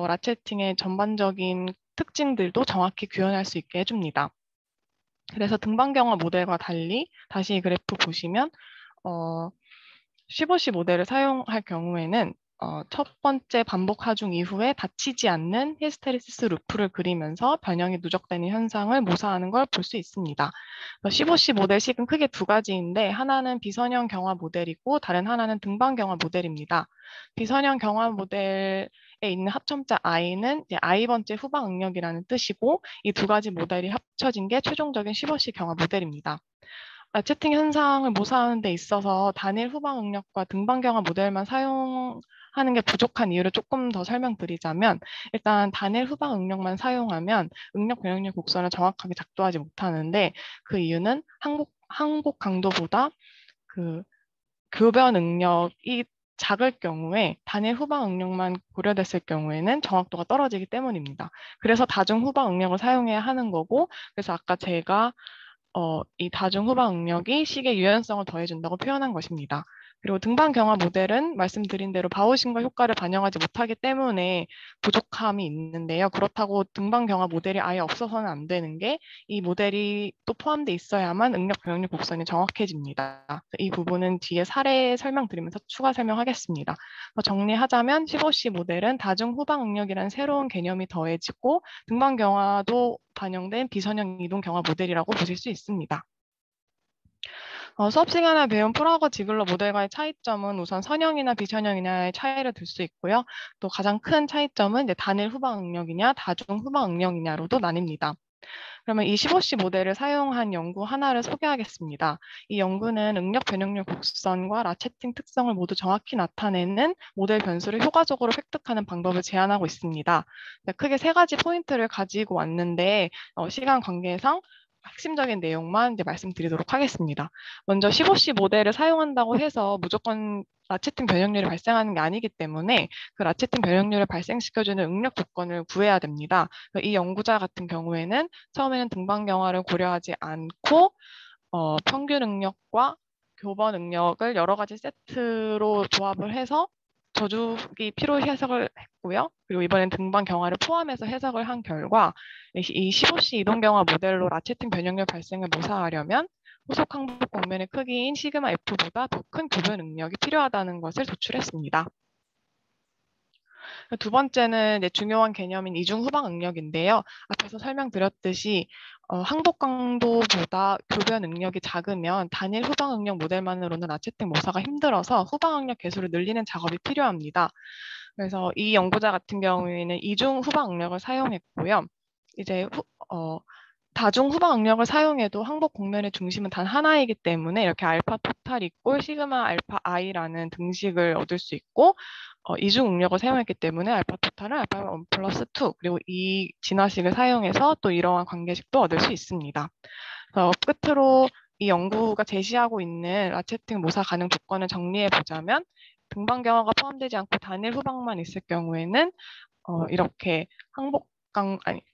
라체팅의 전반적인 특징들도 정확히 구현할 수 있게 해줍니다. 그래서 등반 경화 모델과 달리 다시 이 그래프 보시면 15C 모델을 사용할 경우에는 첫 번째 반복 하중 이후에 닫히지 않는 히스테리시스 루프를 그리면서 변형이 누적되는 현상을 모사하는 걸 볼 수 있습니다. 15C 모델식은 크게 두 가지인데 하나는 비선형 경화 모델이고 다른 하나는 등반 경화 모델입니다. 비선형 경화 모델에 있는 합첨자 i는 이제 i번째 후방 응력이라는 뜻이고 이 두 가지 모델이 합쳐진 게 최종적인 15C 경화 모델입니다. 라체팅 현상을 모사하는 데 있어서 단일 후방 응력과 등반 경화 모델만 사용하는 게 부족한 이유를 조금 더 설명드리자면 일단 단일 후방 응력만 사용하면 응력 변형률 곡선을 정확하게 작도하지 못하는데 그 이유는 항복 강도보다 그 교변 응력이 작을 경우에 단일 후방 응력만 고려됐을 경우에는 정확도가 떨어지기 때문입니다. 그래서 다중 후방 응력을 사용해야 하는 거고 그래서 아까 제가 이 다중 후방 응력이 식의 유연성을 더해준다고 표현한 것입니다. 그리고 등반 경화 모델은 말씀드린 대로 바우신과 효과를 반영하지 못하기 때문에 부족함이 있는데요. 그렇다고 등반 경화 모델이 아예 없어서는 안 되는 게 이 모델이 또 포함되어 있어야만 응력 변형률 곡선이 정확해집니다. 이 부분은 뒤에 사례 설명드리면서 추가 설명하겠습니다. 정리하자면 15C 모델은 다중 후방 응력이라는 새로운 개념이 더해지고 등반 경화도 반영된 비선형 이동 경화 모델이라고 보실 수 있습니다. 수업 시간에 배운 프라거 지글러 모델과의 차이점은 우선 선형이나 비선형이냐의 차이를 들 수 있고요. 또 가장 큰 차이점은 이제 단일 후방 응력이냐 다중 후방 응력이냐로도 나뉩니다. 그러면 이 15C 모델을 사용한 연구 하나를 소개하겠습니다. 이 연구는 응력 변형률 곡선과 라체팅 특성을 모두 정확히 나타내는 모델 변수를 효과적으로 획득하는 방법을 제안하고 있습니다. 크게 세 가지 포인트를 가지고 왔는데 시간 관계상 핵심적인 내용만 이제 말씀드리도록 하겠습니다. 먼저 15C 모델을 사용한다고 해서 무조건 라체팅 변형률이 발생하는 게 아니기 때문에 그 라체팅 변형률을 발생시켜주는 응력 조건을 구해야 됩니다. 이 연구자 같은 경우에는 처음에는 등반 경화를 고려하지 않고 평균 응력과 교번 응력을 여러 가지 세트로 조합을 해서 저주기 피로 해석을 했고요. 그리고 이번엔 등반 경화를 포함해서 해석을 한 결과 이 15C 이동 경화 모델로 라체팅 변형률 발생을 모사하려면 후속 항복 곡면의 크기인 시그마 F보다 더 큰 교변 응력이 필요하다는 것을 도출했습니다. 두 번째는 이제 중요한 개념인 이중 후방 응력인데요. 앞에서 설명드렸듯이 항복 강도보다 교변 응력이 작으면 단일 후방 응력 모델만으로는 라체팅 모사가 힘들어서 후방 응력 개수를 늘리는 작업이 필요합니다. 그래서 이 연구자 같은 경우에는 이중 후방 응력을 사용했고요. 이제 다중 후방 응력을 사용해도 항복 곡면의 중심은 단 하나이기 때문에 이렇게 알파 토탈 이꼴 시그마 알파 i라는 등식을 얻을 수 있고 이중 응력을 사용했기 때문에 알파 토탈은 알파 1 플러스 2 그리고 이 진화식을 사용해서 또 이러한 관계식도 얻을 수 있습니다. 그래서 끝으로 이 연구가 제시하고 있는 라체팅 모사 가능 조건을 정리해 보자면 등반 경화가 포함되지 않고 단일 후방만 있을 경우에는 이렇게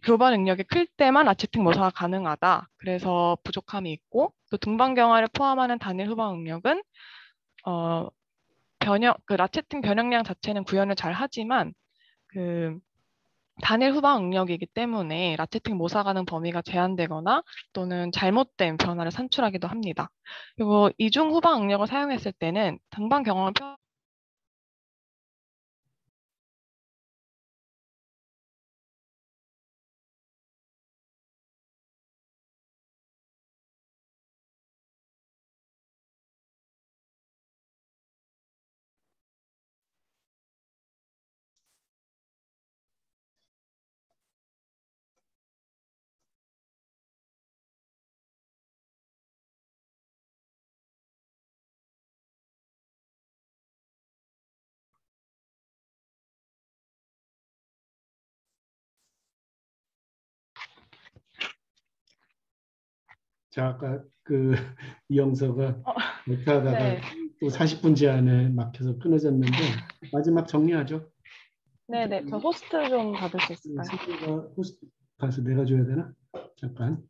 교반 응력이 클 때만 라체팅 모사가 가능하다. 그래서 부족함이 있고 또 등반 경화를 포함하는 단일 후방 응력은 라체팅 변형량 자체는 구현을 잘 하지만 단일 후방 응력이기 때문에 라체팅 모사 가능 범위가 제한되거나 또는 잘못된 변화를 산출하기도 합니다. 그리고 이중 후방 응력을 사용했을 때는 등반 경화를 자, 아까 이영서가 이렇게 하다가 네. 또 40분째 안에 막혀서 끊어졌는데 마지막 정리하죠. 네네. 저 호스트 좀 받을 수 있을까요? 승우가 호스트 가서 내가 줘야 되나? 잠깐.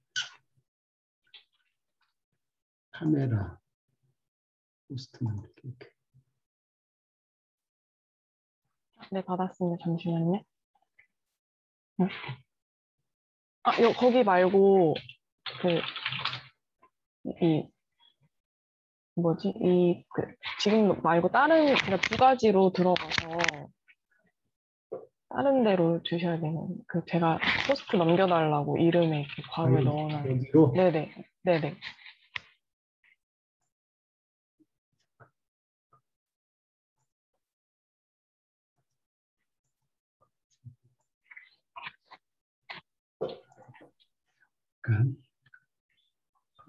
카메라 호스트만 이렇게. 네, 받았습니다. 잠시만요. 거기 말고 지금 말고 다른 그냥 두 가지로 들어가서 다른 데로 주셔야 되는 제가 호스트 넘겨달라고 이름에 이렇게 괄호에 넣어놔요. 여기로? 네네.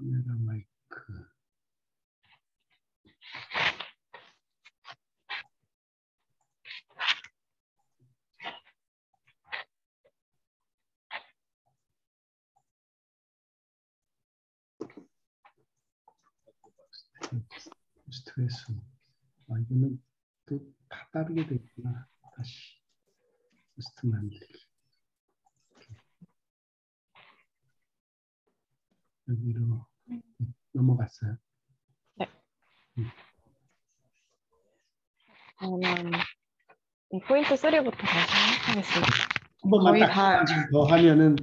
카메라 마이크. 스트레스. 이거는 또 다 다르게 됐구나. 다시 호스트 만들기. 여기로 넘어갔어요. 네. 그러면 이 포인트 3부터 다시 하겠습니다. 한 번만 거의 딱 더 하면은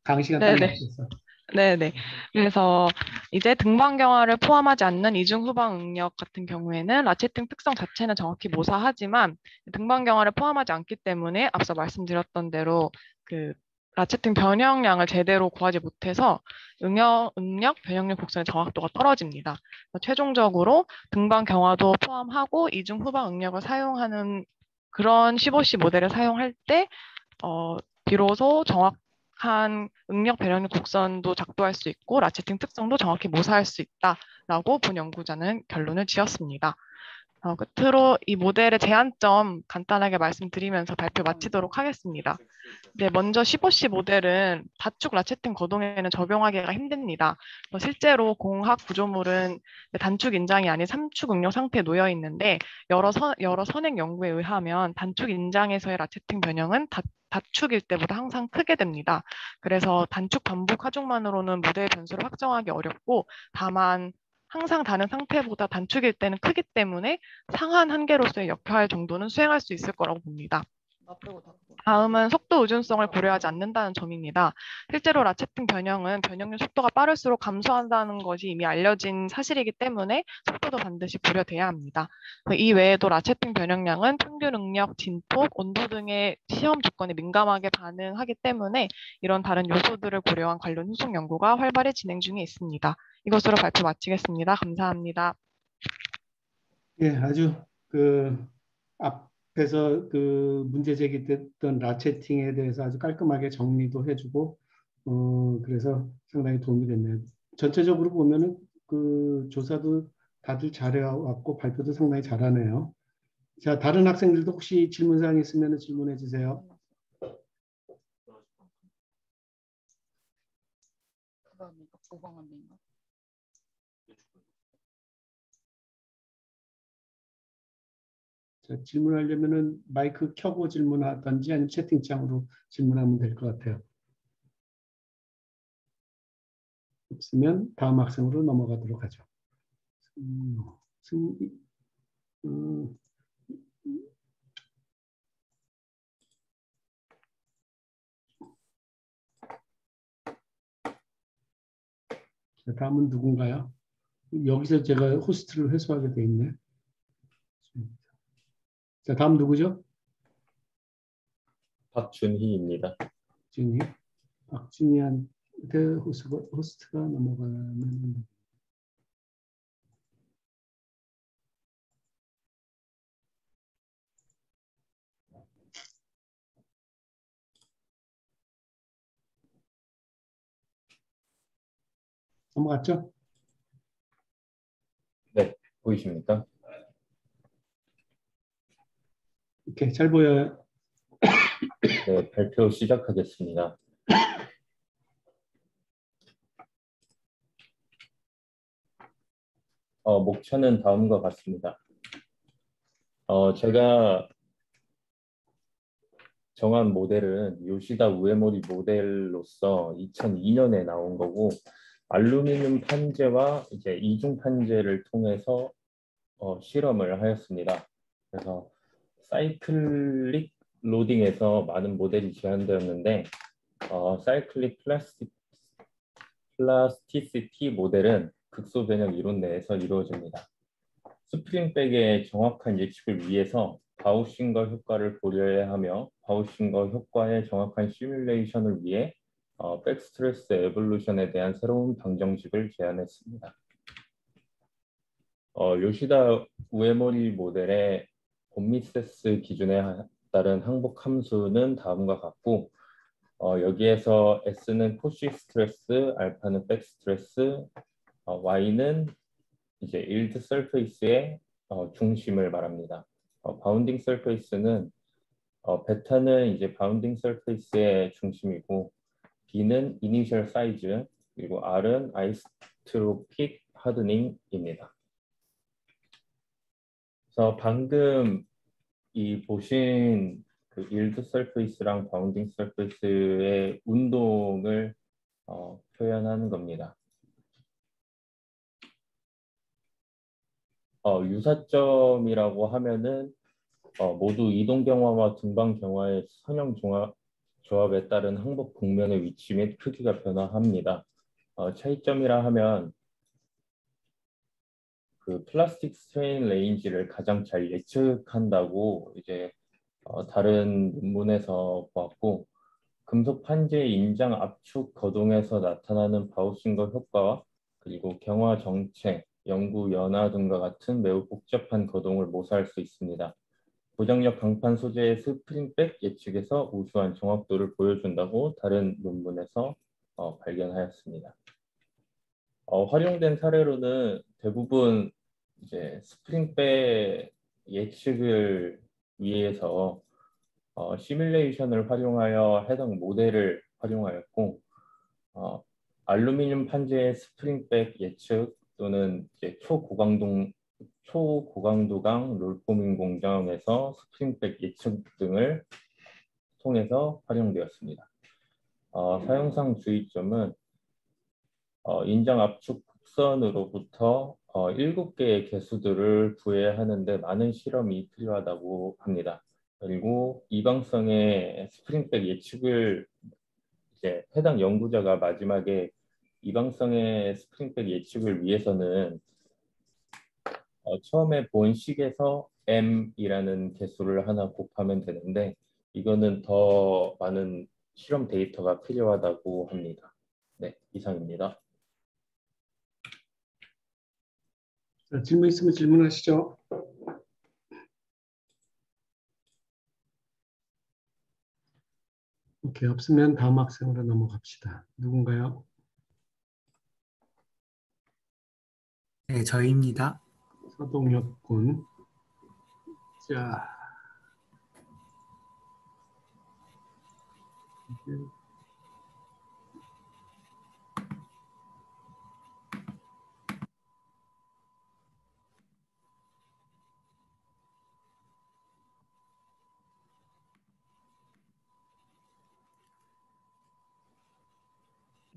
강시간 딱 맞겠어. 네네. 그래서 이제 등반 경화를 포함하지 않는 이중 후방 응력 같은 경우에는 라체팅 특성 자체는 정확히 모사하지만 등반 경화를 포함하지 않기 때문에 앞서 말씀드렸던 대로 라체팅 변형량을 제대로 구하지 못해서 응력 변형률 곡선의 정확도가 떨어집니다. 최종적으로 등반 경화도 포함하고 이중 후방 응력을 사용하는 그런 15C 모델을 사용할 때 비로소 정확한 응력 변형률 곡선도 작도할 수 있고 라체팅 특성도 정확히 모사할 수 있다라고 본 연구자는 결론을 지었습니다. 끝으로 이 모델의 제한점 간단하게 말씀드리면서 발표 마치도록 하겠습니다. 네, 먼저 15C 모델은 다축 라체팅 거동에는 적용하기가 힘듭니다. 실제로 공학 구조물은 단축 인장이 아닌 삼축 응력 상태에 놓여 있는데 여러 선행 연구에 의하면 단축 인장에서의 라체팅 변형은 다축일 때보다 항상 크게 됩니다. 그래서 단축 반복 하중만으로는 모델 변수를 확정하기 어렵고 다만 항상 다른 상태보다 단축일 때는 크기 때문에 상한 한계로서의 역할 정도는 수행할 수 있을 거라고 봅니다. 다음은 속도 의존성을 고려하지 않는다는 점입니다. 실제로 라체팅 변형은 변형률 속도가 빠를수록 감소한다는 것이 이미 알려진 사실이기 때문에 속도도 반드시 고려돼야 합니다. 이 외에도 라체팅 변형량은 평균 응력, 진폭, 온도 등의 시험 조건에 민감하게 반응하기 때문에 이런 다른 요소들을 고려한 관련 후속 연구가 활발히 진행 중에 있습니다. 이것으로 발표 마치겠습니다. 감사합니다. 예, 아주 앞에서 문제 제기됐던 라체팅에 대해서 아주 깔끔하게 정리도 해주고 그래서 상당히 도움이 됐네요. 전체적으로 보면은 조사도 다들 잘해왔고 발표도 상당히 잘하네요. 자, 다른 학생들도 혹시 질문사항 있으면 질문해 주세요. 자, 질문하려면은 마이크 켜고 질문하든지 아니면 채팅창으로 질문하면 될 것 같아요. 없으면 다음 학생으로 넘어가도록 하죠. 자, 다음은 누군가요? 여기서 제가 호스트를 회수하게 돼 있네. 자, 다음 누구죠? 박준희입니다. 준희. 박준희한테 호스트가 넘어가면 넘어갔죠? 네, 보이십니까? 오케이, 잘 보여요. 네, 발표 시작하겠습니다. 목차는 다음과 같습니다. 제가 정한 모델은 요시다 우에모리 모델로서 2002년에 나온 거고 알루미늄 판재와 이제 이중 판재를 통해서 실험을 하였습니다. 그래서 사이클릭 로딩에서 많은 모델이 제한되었는데 사이클릭 플라스티시티 모델은 극소 변형 이론 내에서 이루어집니다. 스프링백의 정확한 예측을 위해서 바우싱거 효과를 고려해야 하며 바우싱거 효과의 정확한 시뮬레이션을 위해 백스트레스 에볼루션에 대한 새로운 방정식을 제안했습니다. 요시다 우에모리 모델의 봄미세스 기준에 따른 항복 함수는 다음과 같고 여기에서 S는 코시 스트레스, 알파는 백 스트레스, Y는 이제 일드 서페이스의 중심을 말합니다. 바운딩 서페이스는 베타는 이제 바운딩 서페이스의 중심이고 B는 이니셜 사이즈 그리고 R은 아이스트로픽 하드닝입니다. 그래서 방금 이 보신 그 일드 서페이스랑 바운딩 서페이스의 운동을 표현하는 겁니다. 유사점이라고 하면은 모두 이동 경화와 등방 경화의 선형 조합에 따른 항복 국면의 위치 및 크기가 변화합니다. 차이점이라 하면 그 플라스틱 스트레인 레인지를 가장 잘 예측한다고 이제 다른 논문에서 보았고 금속 판재 인장 압축 거동에서 나타나는 바우싱거 효과와 그리고 경화 정체, 영구 연화 등과 같은 매우 복잡한 거동을 모사할 수 있습니다. 고장력 강판 소재의 스프링백 예측에서 우수한 정확도를 보여준다고 다른 논문에서 발견하였습니다. 활용된 사례로는 대부분 이제 스프링백의 예측을 위해서 시뮬레이션을 활용하여 해당 모델을 활용하였고 알루미늄 판재의 스프링백 예측 또는 이제 초고강도강 롤포밍 공정에서 스프링백 예측 등을 통해서 활용되었습니다. 사용상 주의점은 인장 압축 곡선으로부터 7개의 개수들을 구해하는데 많은 실험이 필요하다고 합니다. 그리고 이방성의 스프링백 예측을 이제 해당 연구자가 마지막에 이방성의 스프링백 예측을 위해서는 처음에 본 식에서 m이라는 개수를 하나 곱하면 되는데 이거는 더 많은 실험 데이터가 필요하다고 합니다. 네, 이상입니다. 자, 질문 있으면 질문하시죠. 오케이, 없으면 다음 학생으로 넘어갑시다. 누군가요? 네, 저희입니다. 서동혁 군. 자,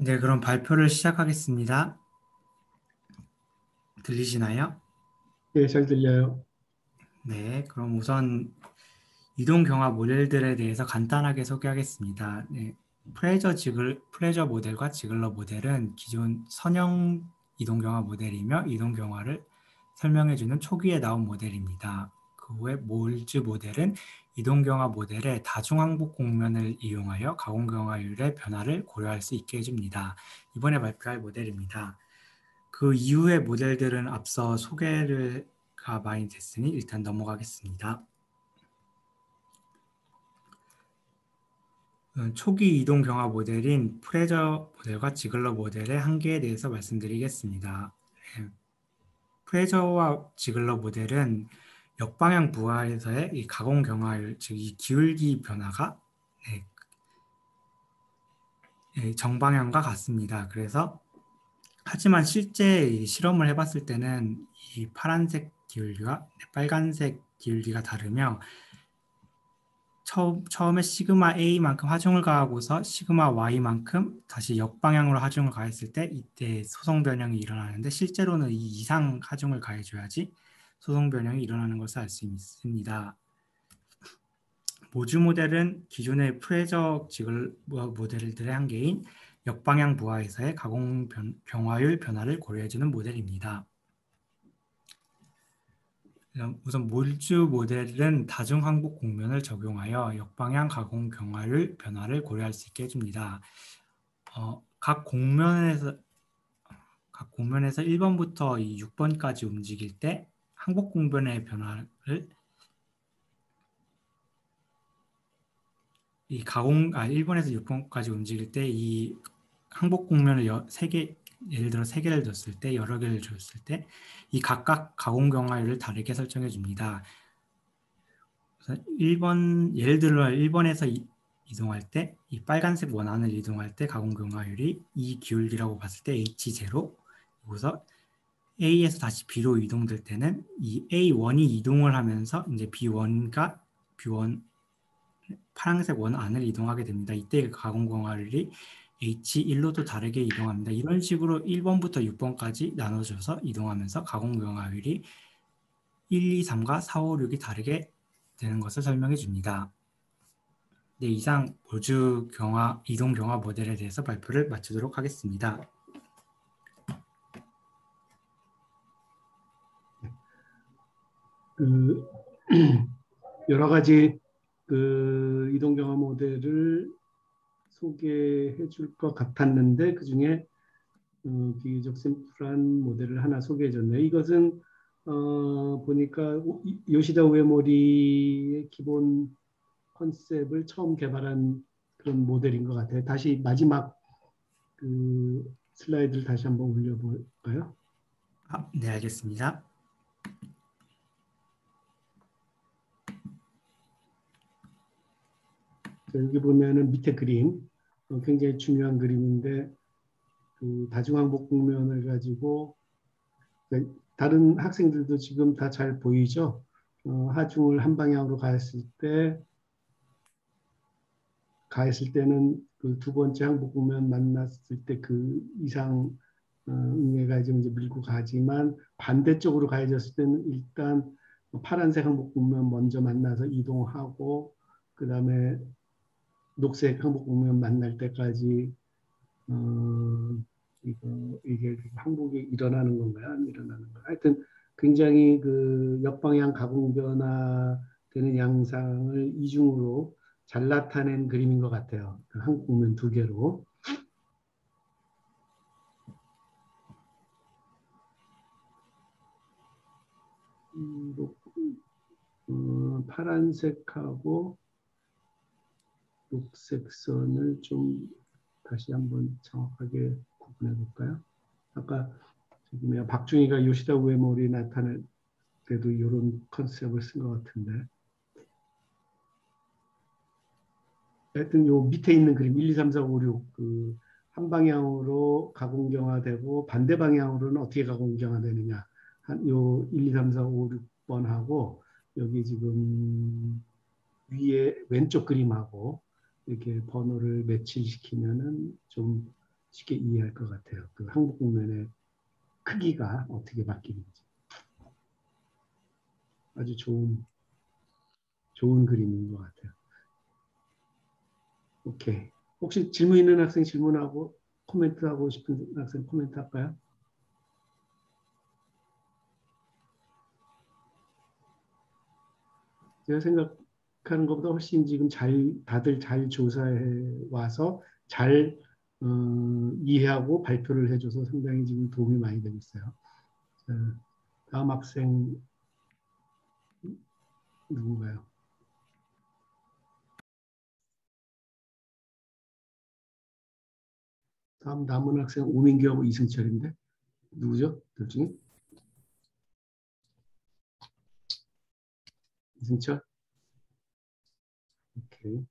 네, 그럼 발표를 시작하겠습니다. 들리시나요? 네, 잘 들려요. 네, 그럼 우선 이동 경화 모델들에 대해서 간단하게 소개하겠습니다. 네, 프레저 모델과 지글러 모델은 기존 선형 이동 경화 모델이며 이동 경화를 설명해주는 초기에 나온 모델입니다. 그 후에 몰즈 모델은 이동 경화 모델의 다중 항복 공면을 이용하여 가공 경화율의 변화를 고려할 수 있게 해줍니다. 이번에 발표할 모델입니다. 그 이후의 모델들은 앞서 소개가 많이 됐으니 일단 넘어가겠습니다. 초기 이동 경화 모델인 프레저 모델과 지글러 모델의 한계에 대해서 말씀드리겠습니다. 프레저와 지글러 모델은 역방향 부하에서의 이 가공 경화율, 즉 이 기울기 변화가 정방향과 같습니다. 그래서 하지만 실제 실험을 해봤을 때는 이 파란색 기울기와 빨간색 기울기가 다르며 처음에 시그마 A만큼 하중을 가하고서 시그마 Y만큼 다시 역방향으로 하중을 가했을 때 이때 소성 변형이 일어나는데 실제로는 이 이상 하중을 가해줘야지 소성 변형이 일어나는 것을 알 수 있습니다. 모즈 모델은 기존의 프레저 지글 모델들의 한계인 역방향 부하에서의 가공 경화율 변화를 고려해주는 모델입니다. 우선 몰즈 모델은 다중 항복 공면을 적용하여 역방향 가공 경화율 변화를 고려할 수 있게 해줍니다. 각 공면에서 1번부터 6번까지 움직일 때 항복 공면의 변화를 1번에서 6번까지 움직일 때 이 항복 공면을 예를 들어 3개를 줬을 때 여러 개를 줬을 때 이 각각 가공 경화율을 다르게 설정해 줍니다. 그래서 예를 들어 1번에서 이동할 때 이 빨간색 원안을 이동할 때 가공 경화율이 이 기울기라고 봤을 때 H0, 그래서 A에서 다시 B로 이동될 때는 이 A1이 이동을 하면서 이제 B1가 B1 파란색 원 안을 이동하게 됩니다. 이때 가공 경화율이 H1로도 다르게 이동합니다. 이런 식으로 1번부터 6번까지 나눠줘서 이동하면서 가공 경화율이 1, 2, 3과 4, 5, 6이 다르게 되는 것을 설명해 줍니다. 네, 이상 모즈 이동 경화 모델에 대해서 발표를 마치도록 하겠습니다. 여러 가지 이동 경화 모델을 소개해 줄 것 같았는데 그 중에 비교적 심플한 모델을 하나 소개해 줬네요. 이것은 보니까 요시다 우에모리의 기본 컨셉을 처음 개발한 그런 모델인 것 같아요. 다시 마지막 슬라이드를 다시 한번 올려볼까요? 네, 알겠습니다. 여기 보면은 밑에 그림 굉장히 중요한 그림인데 그 다중항복 국면을 가지고 다른 학생들도 지금 다 잘 보이죠? 하중을 한 방향으로 가했을 때는 그 두 번째 항복 국면 만났을 때 그 이상 응애가 이제 밀고 가지만 반대쪽으로 가해졌을 때는 일단 파란색 항복 국면 먼저 만나서 이동하고 그 다음에 녹색 항복 국면 만날 때까지 이게 항복이 일어나는 건가요? 안 일어나는 건가요? 하여튼 굉장히 그 역방향 가공 변화되는 양상을 이중으로 잘 나타낸 그림인 것 같아요. 그 항복 국면 두 개로. 파란색하고 녹색 선을 좀 다시 한번 정확하게 구분해 볼까요? 아까 박중희가 요시다 우에모리 나타낼 때도 이런 컨셉을 쓴 것 같은데. 하여튼 요 밑에 있는 그림 1, 2, 3, 4, 5, 6 그 한 방향으로 가공경화되고 반대 방향으로는 어떻게 가공경화되느냐. 요 1, 2, 3, 4, 5, 6번하고 여기 지금 위에 왼쪽 그림하고 이렇게 번호를 매치시키면은 좀 쉽게 이해할 것 같아요. 그 항복 국면의 크기가 어떻게 바뀌는지. 아주 좋은 그림인 것 같아요. 오케이. 혹시 질문 있는 학생 질문하고 코멘트하고 싶은 학생 코멘트 할까요? 제가 생각하는 것보다 훨씬 지금 다들 잘 조사해 와서 잘 이해하고 발표를 해줘서 상당히 지금 도움이 많이 되고 있어요. 자, 다음 학생 누군가요? 다음 남은 학생 오민규하고 이승철인데 누구죠? 둘 중에? 이승철? 오케이.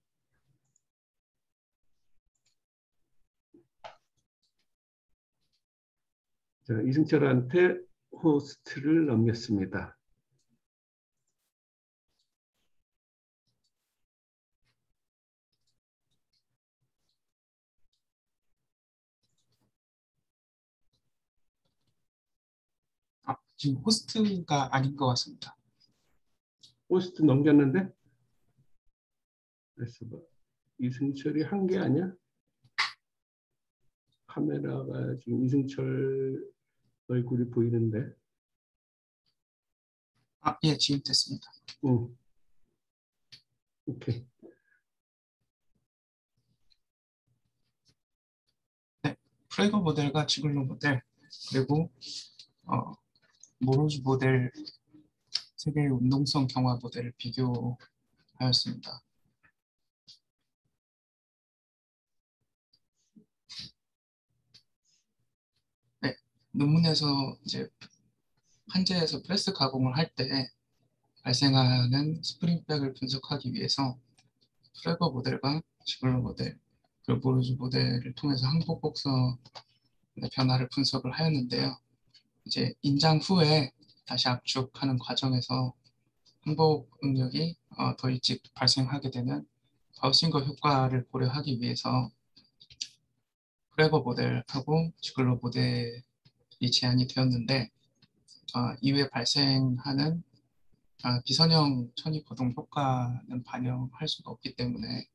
자, 이승철한테 호스트를 넘겼습니다. 지금 호스트가 아닌 것 같습니다. 호스트 넘겼는데? 그래서 이승철이 한 게 아니야? 카메라가 지금 이승철 얼굴이 보이는데. 예, 지금 됐습니다. 오케이. 네, 프레거 모델과 지글로 모델 그리고 모로즈 모델 세 개의 운동성 경화 모델을 비교하였습니다. 네, 논문에서 이제 판재에서 프레스 가공을 할 때 발생하는 스프링백을 분석하기 위해서 프레거 모델과 지글로 모델 그리고 모로즈 모델을 통해서 항복 곡선의 변화를 분석을 하였는데요. 이제 인장 후에 다시 압축하는 과정에서 항복 응력이 더 일찍 발생하게 되는 가우싱거 효과를 고려하기 위해서 프레거 모델하고 지글로 모델이 제안이 되었는데 이후에 발생하는 비선형 천이 거동 효과는 반영할 수가 없기 때문에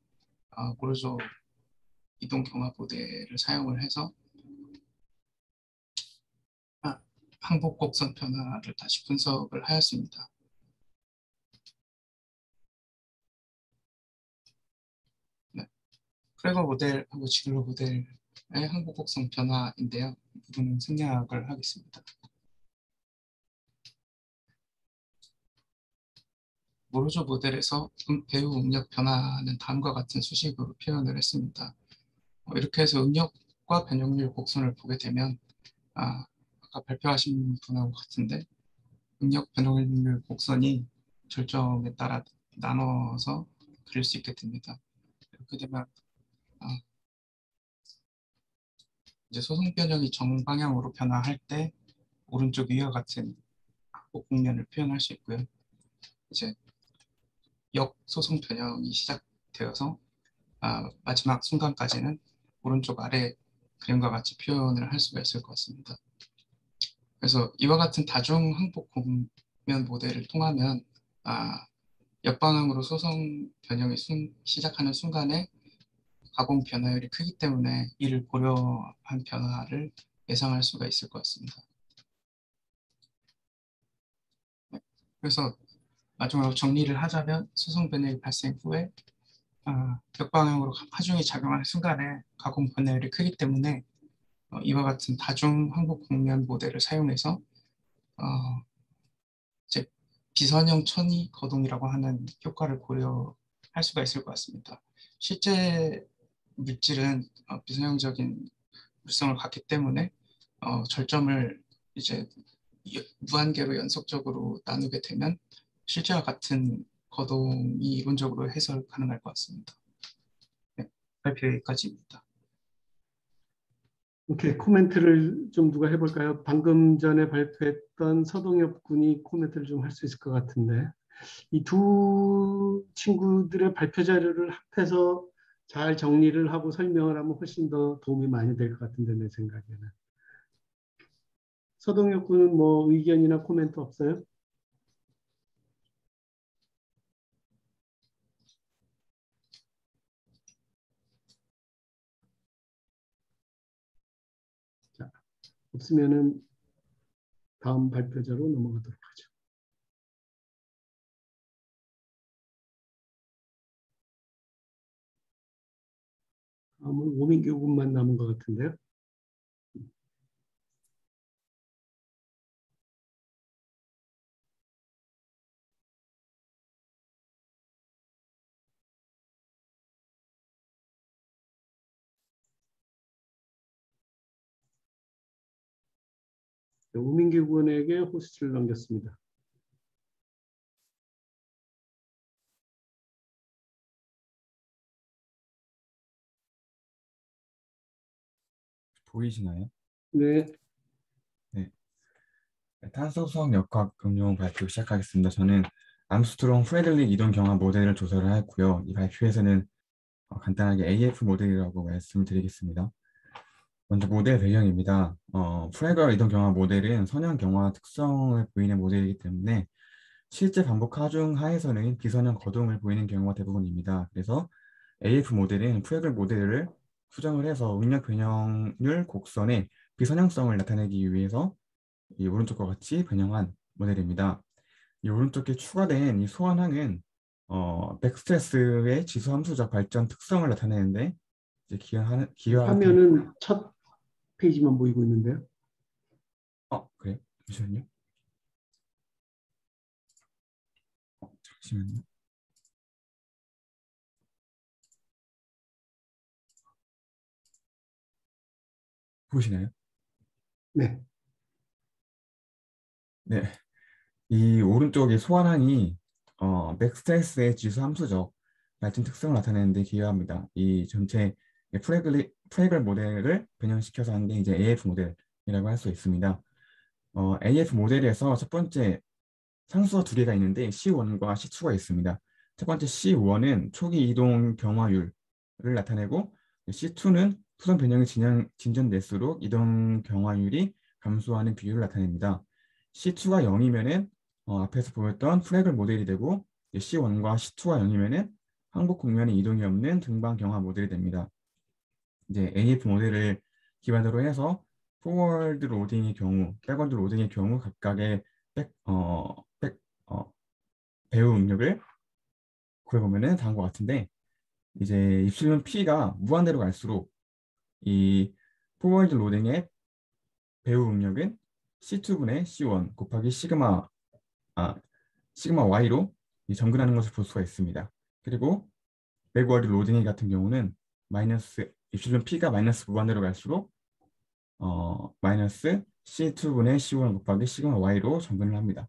고르조 이동 경화 모델을 사용을 해서 항복 곡선 변화를 다시 분석을 하였습니다. 네. 프레거 모델하고 지글로 모델의 항복 곡선 변화인데요. 이 부분은 생략을 하겠습니다. 모로조 모델에서 배후 응력 변화는 다음과 같은 수식으로 표현을 했습니다. 이렇게 해서 응력과 변형률 곡선을 보게 되면 아까 발표하신 분하고 같은데 응력 변형률 곡선이 절정에 따라 나눠서 그릴 수 있게 됩니다. 이렇게 되면 이제 소송 변형이 정방향으로 변화할 때 오른쪽 위와 같은 항복 국면을 표현할 수 있고요. 이제 역소송 변형이 시작되어서 마지막 순간까지는 오른쪽 아래 그림과 같이 표현을 할 수가 있을 것 같습니다. 그래서 이와 같은 다중 항복 국면 모델을 통하면 역방향으로 소송 변형이 시작하는 순간에 가공 변화율이 크기 때문에 이를 고려한 변화를 예상할 수가 있을 것 같습니다. 네. 그래서 마지막으로 정리를 하자면 소송 변형이 발생 후에 역방향으로 하중이 작용하는 순간에 가공 변화율이 크기 때문에 이와 같은 다중 항복 국면 모델을 사용해서 이제 비선형 천이 거동이라고 하는 효과를 고려할 수가 있을 것 같습니다. 실제 물질은 비선형적인 물성을 갖기 때문에 절점을 이제 무한계로 연속적으로 나누게 되면 실제와 같은 거동이 이론적으로 해석 가능할 것 같습니다. 네, 발표 여기까지입니다. 오케이, 코멘트를 좀 누가 해볼까요? 방금 전에 발표했던 서동엽 군이 코멘트를 좀 할 수 있을 것 같은데, 이 두 친구들의 발표 자료를 합해서 잘 정리를 하고 설명을 하면 훨씬 더 도움이 많이 될 것 같은데, 내 생각에는. 서동엽 군은 뭐 의견이나 코멘트 없어요? 자, 없으면은 다음 발표자로 넘어가도록 하죠. 다음은 오민규 군만 남은 것 같은데요. 오민규 군에게 호스트를 넘겼습니다. 보이시나요? 네. 네. 탄소수학 역학 응용 발표 시작하겠습니다. 저는 암스트롱 프레들릭 이동 경화 모델을 조사를 했고요. 이 발표에서는 간단하게 AF 모델이라고 말씀드리겠습니다. 먼저 모델 배경입니다. 프레거 이동 경화 모델은 선형 경화 특성을 보이는 모델이기 때문에 실제 반복 하중 하에서는 비선형 거동을 보이는 경우가 대부분입니다. 그래서 AF 모델은 프레거 모델을 수정을 해서 응력 변형률 곡선의 비선형성을 나타내기 위해서 이 오른쪽과 같이 변형한 모델입니다. 이 오른쪽에 추가된 이 소환항은 백스트레스의 지수 함수적 발전 특성을 나타내는데 이제 기하와 같은 화면은 첫 페이지만 보이고 있는데요. 그래요? 잠시만요. 잠시만요. 보시나요? 네. 네. 이 오른쪽의 소환항이 백스트레스의 지수 함수적 발전 특성을 나타내는데 기여합니다. 이 전체 프레글 모델을 변형시켜서 한 게 이제 AF 모델이라고 할 수 있습니다. AF 모델에서 첫 번째 상수가 두 개가 있는데 C1과 C2가 있습니다. 첫 번째 C1은 초기 이동 경화율을 나타내고 C2는 수선 변형이 진전될수록 이동 경화율이 감소하는 비율을 나타냅니다. C2가 0이면은 앞에서 보였던 프레글 모델이 되고 C1과 C2가 0이면은 항복 국면에 이동이 없는 등방 경화 모델이 됩니다. 이제 AF 모델을 기반으로 해서 포워드 로딩의 경우, 백워드 로딩의 경우 각각의 배후 응력을 구해보면은 다음과 같은데 이제 입실론 P가 무한대로 갈수록 이 포워드 로딩의 배후 응력은 C2분의 C1 곱하기 시그마 Y로 정근하는 것을 볼 수가 있습니다. 그리고 백워드 로딩 같은 경우는 입실론 P가 마이너스 무한대로 갈수록 마이너스 C2분의 C1 곱하기 시그마 Y로 정근을 합니다.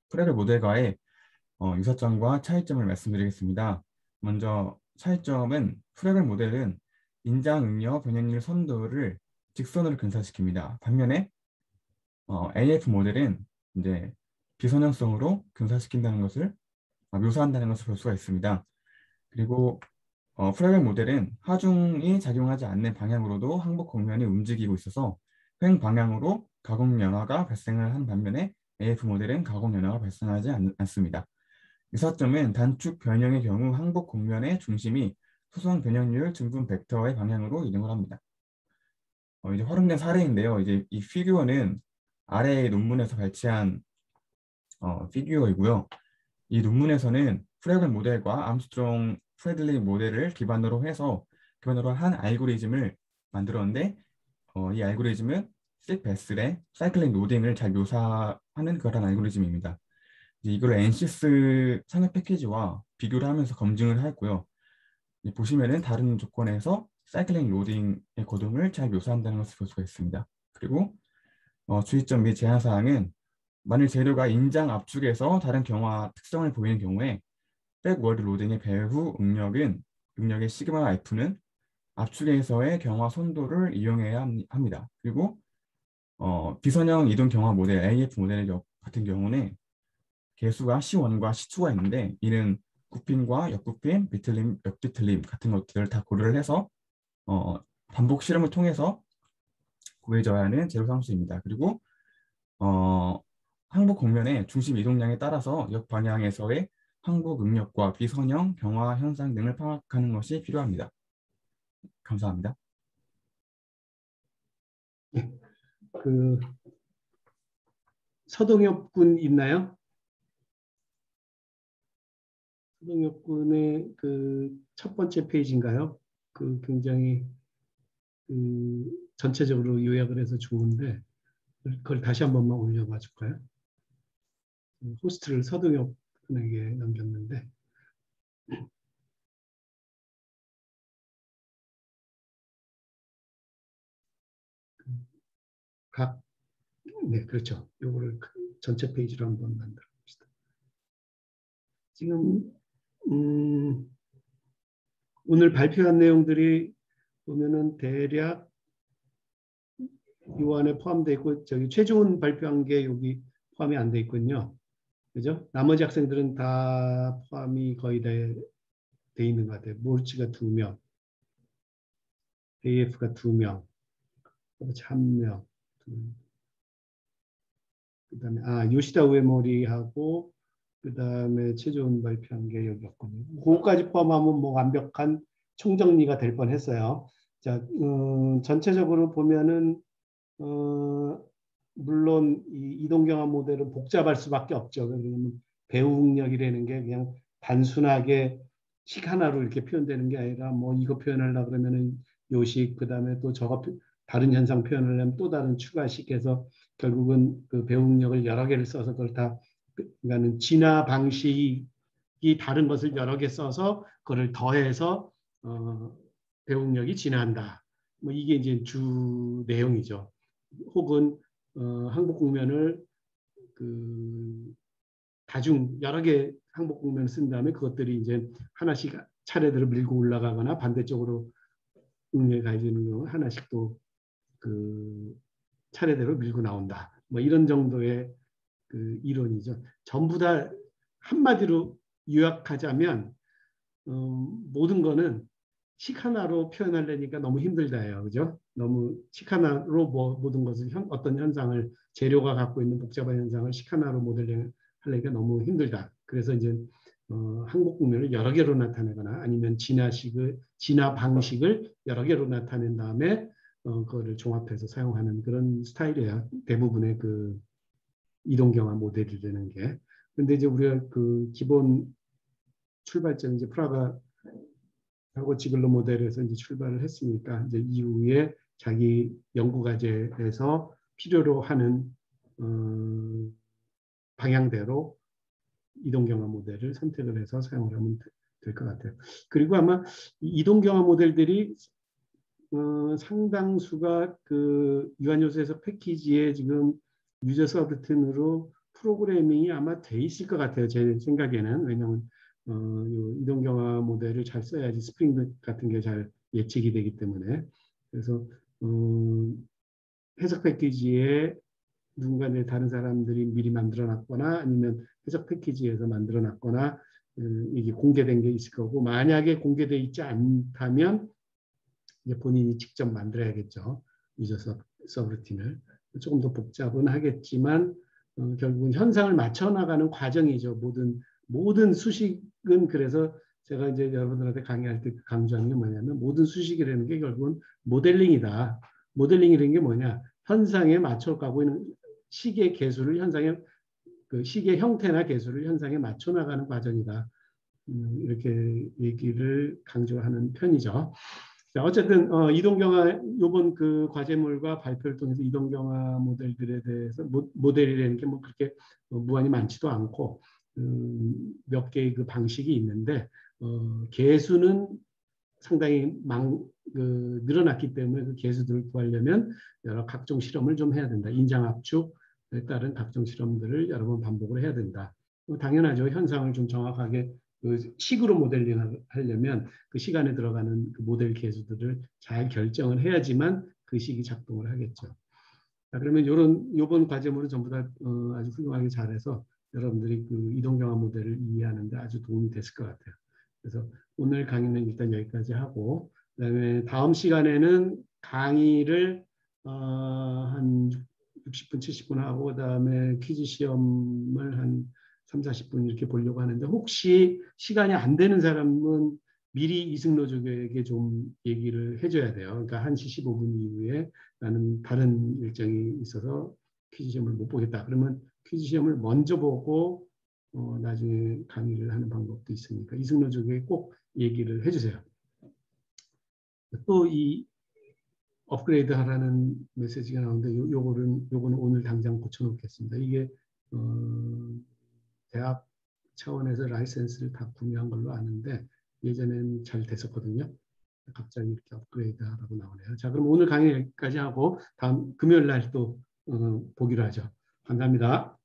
프레글 모델과의 유사점과 차이점을 말씀드리겠습니다. 먼저 차이점은 프레글 모델은 인장 응력 변형률 선도를 직선으로 근사시킵니다. 반면에 AF 모델은 이제 비선형성으로 근사시킨다는 것을 묘사한다는 것을 볼 수가 있습니다. 그리고 프레글 모델은 하중이 작용하지 않는 방향으로도 항복 곡면이 움직이고 있어서 횡 방향으로 가공 연화가 발생을 한 반면에 AF 모델은 가공 연화가 발생하지 않습니다. 유사점은 단축 변형의 경우 항복 곡면의 중심이 소수항 변형률 증분 벡터의 방향으로 이동을 합니다. 이제 활용된 사례인데요. 이제 이 피규어는 아래 논문에서 발췌한 피규어이고요. 이 논문에서는 프레글 모델과 암스트롱 프레들리 모델을 기반으로 한 알고리즘을 만들었는데 이 알고리즘은 식 베슬의 사이클릭 로딩을 잘 묘사하는 그런 알고리즘입니다. 이걸 NCS 산업 패키지와 비교를 하면서 검증을 했고요. 보시면은 다른 조건에서 사이클릭 로딩의 거동을 잘 묘사한다는 것을 볼 수가 있습니다. 그리고 주의점 및 제한사항은 만일 재료가 인장 압축에서 다른 경화 특성을 보이는 경우에 백월드 로딩의 배후 응력의 시그마 F는 압축에서의 경화 손도를 이용해야 합니다. 그리고 비선형 이동 경화 모델 AF 모델의 같은 경우는 개수가 C1과 C2가 있는데 이는 굽힘과 역굽힘, 비틀림, 역비틀림 같은 것들을 다 고려를 해서 반복 실험을 통해서 구해져야 하는 재료 상수입니다. 그리고 항복 곡면의 중심 이동량에 따라서 역방향에서의 항복 응력과 비선형 경화 현상 등을 파악하는 것이 필요합니다. 감사합니다. 그 서동엽 군 있나요? 서동엽 군의 그 첫 번째 페이지인가요? 그 굉장히 전체적으로 요약을 해서 좋은데 그걸 다시 한 번만 올려봐 줄까요? 호스트를 서동엽 군에게 넘겼는데 네, 그렇죠. 요거를 전체 페이지로 한번 만들어 봅시다. 지금 오늘 발표한 내용들이 보면은 대략 요 안에 포함되어 있고 저기 최종훈 발표한 게 여기 포함이 안 돼 있군요. 그죠? 나머지 학생들은 다 포함이 거의 돼 있는 것 같아요. 모르치가 2명, AF가 2명, 모르치 1명, 그다음에 요시다 우에모리하고 그다음에 최종훈 발표한 게 여기였군요. 그거까지 포함하면 뭐 완벽한 총정리가 될 뻔했어요. 자, 전체적으로 보면은 물론 이 이동경화 모델은 복잡할 수밖에 없죠. 왜냐하면 배후응력이라는 게 그냥 단순하게 식 하나로 이렇게 표현되는 게 아니라 뭐 이거 표현하려고 그러면은 요식 그다음에 또 저거 다른 현상 표현하려면 또 다른 추가식해서 결국은 그 배후응력을 여러 개를 써서 그걸 다 그러니까는 진화 방식이 다른 것을 여러 개 써서 그걸 더해서 배후응력이 진화한다. 뭐 이게 이제 주 내용이죠. 혹은 항복 국면을 다중 여러 개 항복 국면을 쓴 다음에 그것들이 이제 하나씩 차례대로 밀고 올라가거나 반대쪽으로 응력이 가해지는 경우 하나씩 또 차례대로 밀고 나온다. 뭐 이런 정도의 이론이죠. 전부 다 한마디로 요약하자면 모든 거는 식 하나로 표현하려니까 너무 힘들다예요. 그죠? 너무 식 하나로 모든 것을 어떤 현상을 재료가 갖고 있는 복잡한 현상을 식 하나로 모델링하려니까 너무 힘들다. 그래서 이제 항복 국면을 여러 개로 나타내거나 아니면 진화 방식을 여러 개로 나타낸 다음에 그거를 종합해서 사용하는 그런 스타일이에요. 대부분의 이동경화 모델이라는 게. 근데 이제 우리가 기본 출발점 이제 프라가 하고 지글러 모델에서 이제 출발을 했으니까 이제 이후에 자기 연구 과제에서 필요로 하는 방향대로 이동경화 모델을 선택을 해서 사용을 하면 될 것 같아요. 그리고 아마 이동경화 모델들이 상당수가 유한요소에서 패키지에 지금 유저 서브튼으로 프로그래밍이 아마 돼 있을 것 같아요. 제 생각에는. 왜냐하면 요 이동 경화 모델을 잘 써야지 스프링 같은 게 잘 예측이 되기 때문에. 그래서 해석 패키지에 누군가 다른 사람들이 미리 만들어놨거나 아니면 해석 패키지에서 만들어놨거나 이게 공개된 게 있을 거고, 만약에 공개되어 있지 않다면 이제 본인이 직접 만들어야겠죠. 유저 서브루틴을. 조금 더 복잡은 하겠지만 결국은 현상을 맞춰 나가는 과정이죠. 모든 수식은. 그래서 제가 이제 여러분들한테 강의할 때 강조하는 게 뭐냐면, 모든 수식이라는 게 결국은 모델링이다. 모델링이라는 게 뭐냐? 현상에 맞춰 가고 있는 시계 개수를 현상에, 그 시계 형태나 개수를 현상에 맞춰 나가는 과정이다. 이렇게 얘기를 강조하는 편이죠. 자, 어쨌든 이동경화, 요번 그 과제물과 발표를 통해서 이동경화 모델들에 대해서, 모델이라는 게 뭐 그렇게 무한히 많지도 않고 몇 개의 그 방식이 있는데, 개수는 상당히 늘어났기 때문에 그 개수들을 구하려면 여러 각종 실험을 좀 해야 된다. 인장압축에 따른 각종 실험들을 여러 번 반복을 해야 된다. 당연하죠. 현상을 좀 정확하게 그 식으로 모델링 하려면 그 시간에 들어가는 그 모델 개수들을 잘 결정을 해야지만 그 식이 작동을 하겠죠. 자, 그러면 요번 과제물은 전부 다 아주 훌륭하게 잘해서 여러분들이 그 이동경화 모델을 이해하는데 아주 도움이 됐을 것 같아요. 그래서 오늘 강의는 일단 여기까지 하고, 그다음에 다음 시간에는 강의를 한 60분, 70분 하고, 그다음에 퀴즈 시험을 한 3, 40분 이렇게 보려고 하는데, 혹시 시간이 안 되는 사람은 미리 이승로족에게 좀 얘기를 해줘야 돼요. 그러니까 1시 15분 이후에 나는 다른 일정이 있어서 퀴즈 시험을 못 보겠다. 그러면 퀴즈 시험을 먼저 보고 나중에 강의를 하는 방법도 있으니까 이승로족에게 꼭 얘기를 해주세요. 또 이 업그레이드 하라는 메시지가 나오는데 요거는 오늘 당장 고쳐놓겠습니다. 이게 대학 차원에서 라이센스를 다 구매한 걸로 아는데 예전엔 잘 됐었거든요. 갑자기 이렇게 업그레이드 하라고 나오네요. 자, 그럼 오늘 강의 여기까지 하고 다음 금요일 날 또 보기로 하죠. 감사합니다.